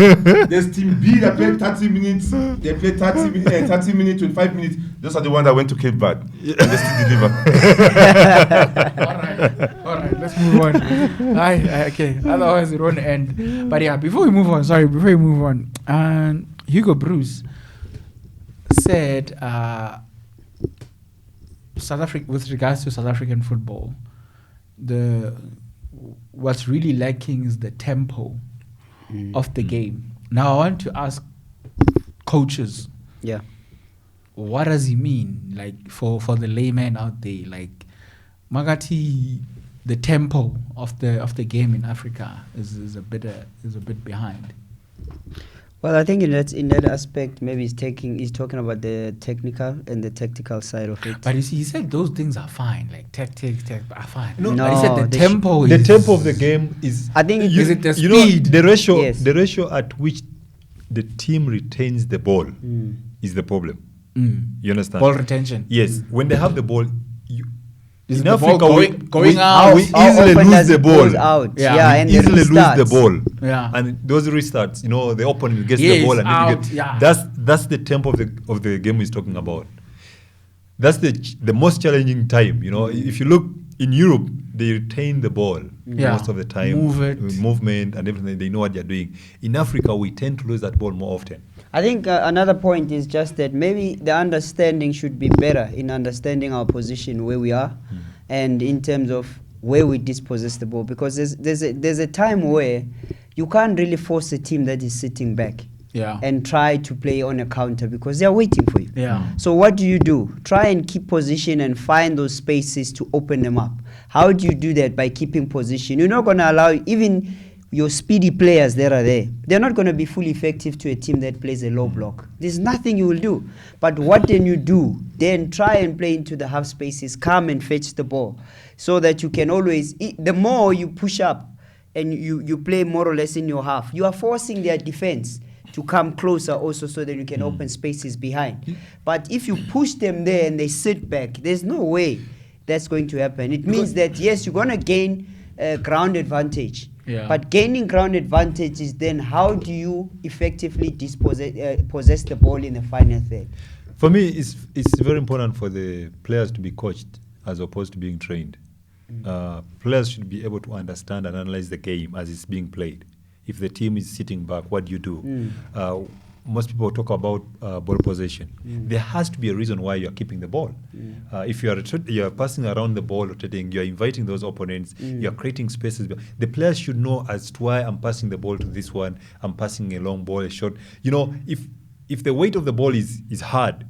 Speaker 2: There's team B that play 30 minutes. They play 30 minutes, 25 minutes. Those are the ones that went to Cape Verde. And they still deliver.
Speaker 1: All right, let's move on. Okay, otherwise it won't end. But yeah, before we move on, Hugo Bruce said South Africa, with regards to South African football, what's really lacking is the tempo of the game. Now I want to ask coaches, what does he mean? Like for the layman out there, like Magati, the tempo of the game in Africa is a bit behind.
Speaker 3: Well, I think in that aspect, maybe he's talking about the technical and the tactical side of it.
Speaker 1: But you see, he said those things are fine, like tactics are fine.
Speaker 3: No,
Speaker 1: but he said the tempo
Speaker 4: of the game is.
Speaker 3: I think
Speaker 1: is it the speed?
Speaker 4: The ratio at which the team retains the ball is the problem. You understand?
Speaker 1: Ball retention.
Speaker 4: Yes, when they have the ball.
Speaker 1: In
Speaker 4: Africa,
Speaker 1: going out,
Speaker 4: we easily lose the ball.
Speaker 3: And
Speaker 4: easily lose the ball.
Speaker 1: Yeah,
Speaker 4: and those restarts, the opponent gets the ball, and
Speaker 1: out,
Speaker 4: then you get. That's the tempo of the game he's talking about. That's the most challenging time. If you look in Europe, they retain the ball most of the time. Movement and everything. They know what they're doing. In Africa, we tend to lose that ball more often.
Speaker 3: I think another point is just that maybe the understanding should be better in understanding our position where we are, and in terms of where we dispossess the ball, because there's a time where you can't really force a team that is sitting back.
Speaker 1: Yeah.
Speaker 3: and try to play on a counter because they are waiting for you.
Speaker 1: Yeah.
Speaker 3: So what do? Try and keep position and find those spaces to open them up. How do you do that? By keeping position. You're not going to allow even your speedy players that are there. They're not going to be fully effective to a team that plays a low block. There's nothing you will do. But what then you do? Then try and play into the half spaces, come and fetch the ball so that you can always, the more you push up and you play more or less in your half, you are forcing their defense to come closer also so that you can open spaces behind. But if you push them there and they sit back, there's no way that's going to happen. It means that, yes, you're going to gain ground advantage.
Speaker 1: Yeah.
Speaker 3: But gaining ground advantage is then how do you effectively possess the ball in the final third?
Speaker 4: For me, it's very important for the players to be coached as opposed to being trained. Players should be able to understand and analyze the game as it's being played. If the team is sitting back, what do you do? Most people talk about ball possession. There has to be a reason why you are keeping the ball. If you are passing around the ball, rotating, you are inviting those opponents, you are creating spaces. The players should know as to why I'm passing the ball to this one, I'm passing a long ball, a short. You know, if the weight of the ball is hard,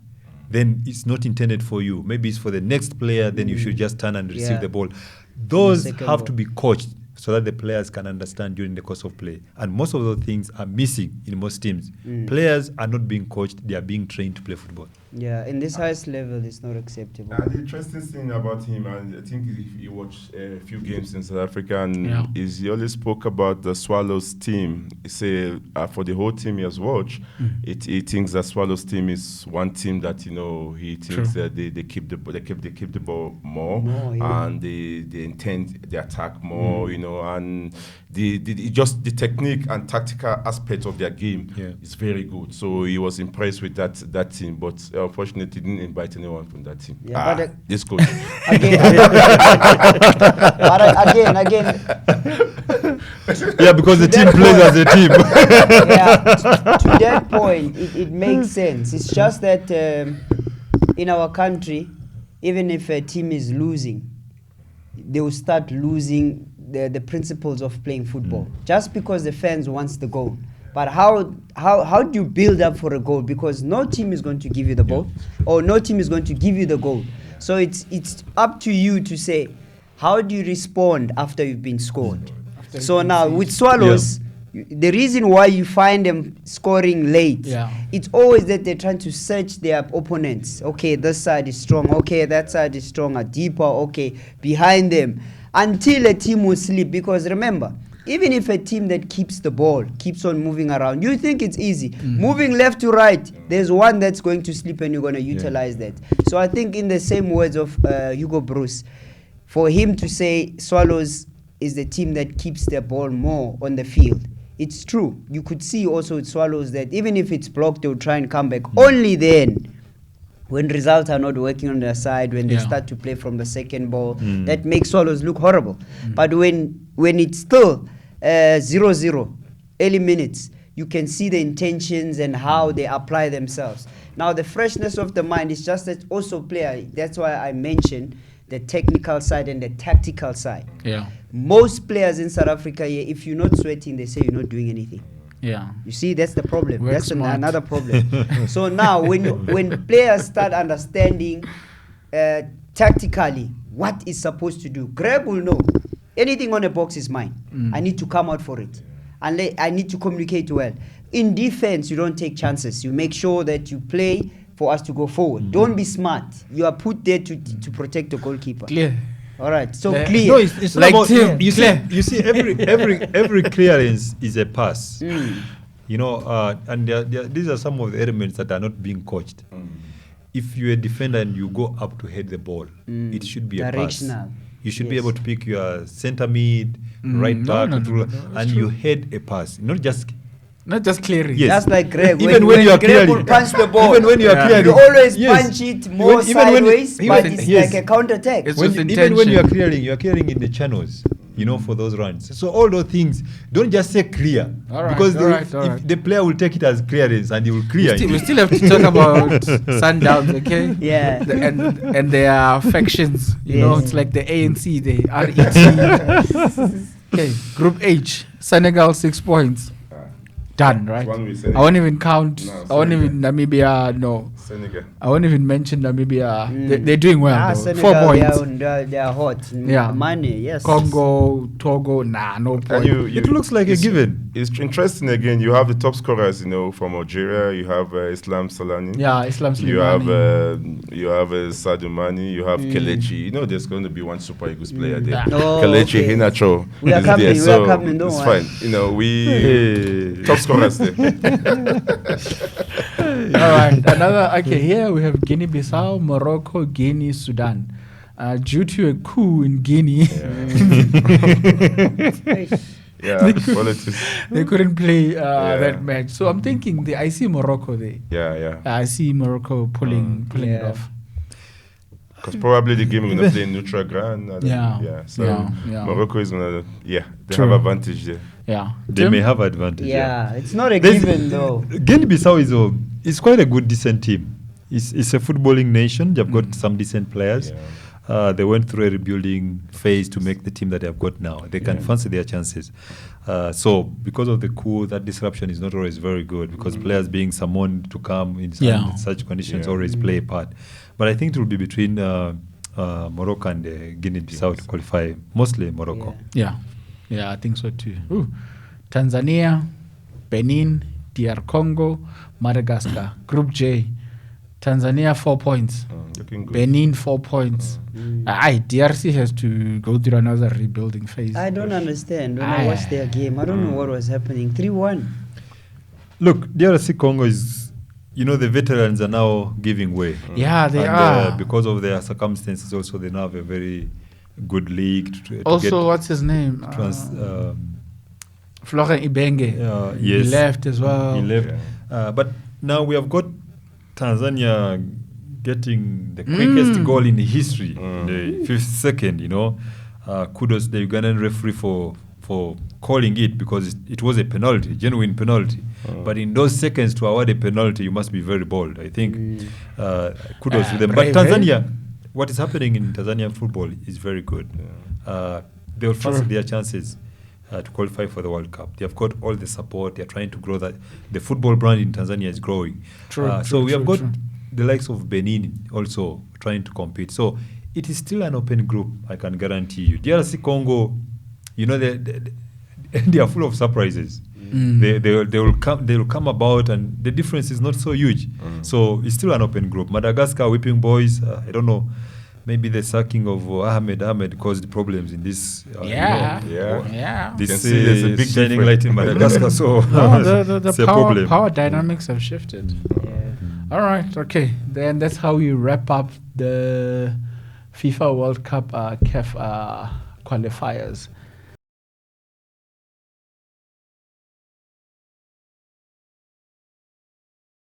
Speaker 4: then it's not intended for you. Maybe it's for the next player, then you should just turn and receive the ball. Those have to be coached so that the players can understand during the course of play. And most of those things are missing in most teams. Players are not being coached, they are being trained to play football.
Speaker 3: Yeah, in this highest level, it's not acceptable.
Speaker 2: And the interesting thing about him, and I think if you watch a few games in South Africa, and is he always spoke about the Swallows team. He say for the whole team he has watched, he thinks that Swallows team is one team that he thinks that they keep the ball more and they intend the attack more, and the technique and tactical aspect of their game is very good. So he was impressed with that team, but unfortunately didn't invite anyone from that team.
Speaker 3: Yeah,
Speaker 2: this coach.
Speaker 3: Again.
Speaker 4: Yeah, because the team plays as a team.
Speaker 3: To that point, it makes sense. It's just that in our country, even if a team is losing, they will start losing the principles of playing football just because the fans wants the goal. But how do you build up for a goal? Because no team is going to give you the ball, or no team is going to give you the goal. So it's up to you to say, how do you respond after you've been scored? So now with Swallows, the reason why you find them scoring late, it's always that they're trying to search their opponents. Okay, this side is strong. Okay, that side is stronger, deeper. Okay, behind them, until a team will sleep. Because remember, even if a team that keeps the ball keeps on moving around, you think it's easy. Moving left to right, there's one that's going to sleep and you're going to utilize that. So I think in the same words of Hugo Bruce, for him to say Swallows is the team that keeps their ball more on the field, it's true. You could see also with Swallows that even if it's blocked, they'll try and come back. Only then, when results are not working on their side, when they start to play from the second ball, that makes Swallows look horrible. But when it's still 0-0, early minutes, you can see the intentions and how they apply themselves. Now, the freshness of the mind is just that also player. That's why I mentioned the technical side and the tactical side. Most players in South Africa, if you're not sweating, they say you're not doing anything. You see, that's the problem. That's another problem. So now, when players start understanding tactically what is supposed to do, Greg will know anything on the box is mine. I need to come out for it, and I need to communicate well. In defense, you don't take chances. You make sure that you play for us to go forward. Don't be smart. You are put there to protect the goalkeeper.
Speaker 1: Clear.
Speaker 3: All right, so clear.
Speaker 4: No, it's like about, you see, every clearance is a pass. And these are some of the elements that are not being coached. If you're a defender and you go up to head the ball, it should be a pass. You should be able to pick your center mid, right back, and you head a pass, not just
Speaker 1: clearing.
Speaker 3: Yes. That's like Greg.
Speaker 4: Even when you are
Speaker 3: Greg
Speaker 4: clearing,
Speaker 3: will punch the ball.
Speaker 4: Even when you are clearing,
Speaker 3: you always punch it more sideways, but it's like a counter attack.
Speaker 4: Even when you are clearing in the channels, for those runs. So all those things, don't just say clear, because if the player will take it as clearance and he will clear.
Speaker 1: We still have to talk about Sundowns, okay?
Speaker 3: Yeah.
Speaker 1: And their factions. It's like the ANC, the RET. Okay, Group H, Senegal 6 points. done, right?
Speaker 2: one with
Speaker 1: I
Speaker 2: Senegal.
Speaker 1: won't even count.
Speaker 2: No,
Speaker 1: I won't even Namibia. No,
Speaker 2: Senegal.
Speaker 1: I won't even mention Namibia. They're doing well. Though.
Speaker 3: Senegal,
Speaker 1: 4 points.
Speaker 3: They are hot.
Speaker 1: Yeah.
Speaker 3: Money, yes.
Speaker 1: Congo, Togo, no
Speaker 2: And
Speaker 1: point.
Speaker 4: It looks like a given.
Speaker 2: It's interesting again. You have the top scorers, from Algeria. You have Islam Salani.
Speaker 1: Yeah, Islam
Speaker 2: You have
Speaker 1: Slimani.
Speaker 2: Sadio Mane. You have Kelechi. There's going to be one Super Eagles player there.
Speaker 3: Oh,
Speaker 2: Kelechi
Speaker 3: okay.
Speaker 2: Henacho
Speaker 3: We are
Speaker 2: is
Speaker 3: coming,
Speaker 2: there,
Speaker 3: we
Speaker 2: so
Speaker 3: are coming, don't
Speaker 2: it's
Speaker 3: worry.
Speaker 2: fine. We top scorers there.
Speaker 1: All right, another. Okay, here we have Guinea-Bissau, Morocco, Guinea, Sudan. Due to a coup in Guinea,
Speaker 2: Yeah, politics.
Speaker 1: they couldn't play that match. So I'm thinking I see Morocco there.
Speaker 2: Yeah.
Speaker 1: I see Morocco pulling it
Speaker 3: Yeah.
Speaker 1: off.
Speaker 2: Because probably the game we're going to play in neutral ground.
Speaker 1: Yeah.
Speaker 2: So
Speaker 1: Yeah.
Speaker 2: Morocco is going to, they
Speaker 1: True.
Speaker 2: have advantage there.
Speaker 1: Yeah.
Speaker 4: They
Speaker 1: Tim?
Speaker 4: may have advantage.
Speaker 3: Yeah, it's not a
Speaker 4: There's-
Speaker 3: given though.
Speaker 4: Guinea-Bissau is quite a good, decent team. It's a footballing nation. They've got some decent players. They went through a rebuilding phase to make the team that they have got now. They can fancy their chances. So because of the coup, that disruption is not always very good because players being summoned to come in such conditions always play a part. But I think it will be between Morocco and Guinea-Bissau to qualify, mostly Morocco.
Speaker 3: Yeah.
Speaker 1: Yeah, I think so too. Ooh. Tanzania, Benin, DR Congo, Madagascar. Group J. Tanzania 4 points.
Speaker 2: Looking good.
Speaker 1: Benin 4 points. DRC has to go through another rebuilding phase.
Speaker 3: I don't understand. When I watched their game, I don't know what was happening. 3-1.
Speaker 4: Look, DRC Congo is, the veterans are now giving way.
Speaker 1: Yeah, they
Speaker 4: And,
Speaker 1: are.
Speaker 4: because of their circumstances, also they now have a very good league. To
Speaker 1: Also,
Speaker 4: get
Speaker 1: what's his name? Florent Ibenge.
Speaker 4: yes.
Speaker 1: He left as well.
Speaker 4: He left. But now we have got Tanzania getting the quickest goal in history, the 52nd, kudos to the Ugandan referee for calling it because it was a penalty, genuine penalty. But in those seconds to award a penalty, you must be very bold. I think kudos to them. But
Speaker 1: brave,
Speaker 4: Tanzania, what is happening in Tanzanian football is very good. They will fancy their chances to qualify for the World Cup. They have got all the support. They are trying to grow that. The football brand in Tanzania is growing. So we have got the likes of Benin also trying to compete. So it is still an open group, I can guarantee you. DRC Congo, they are full of surprises. They will come about, and the difference is not so huge. So it's still an open group. Madagascar, Whipping Boys, I don't know. Maybe the sacking of Ahmed caused problems in this. This
Speaker 2: there's a big
Speaker 4: shining
Speaker 2: difference.
Speaker 4: light in Madagascar. So
Speaker 1: the
Speaker 4: it's a problem.
Speaker 1: power dynamics have shifted. All right, okay. Then that's how we wrap up the FIFA World Cup CAF qualifiers.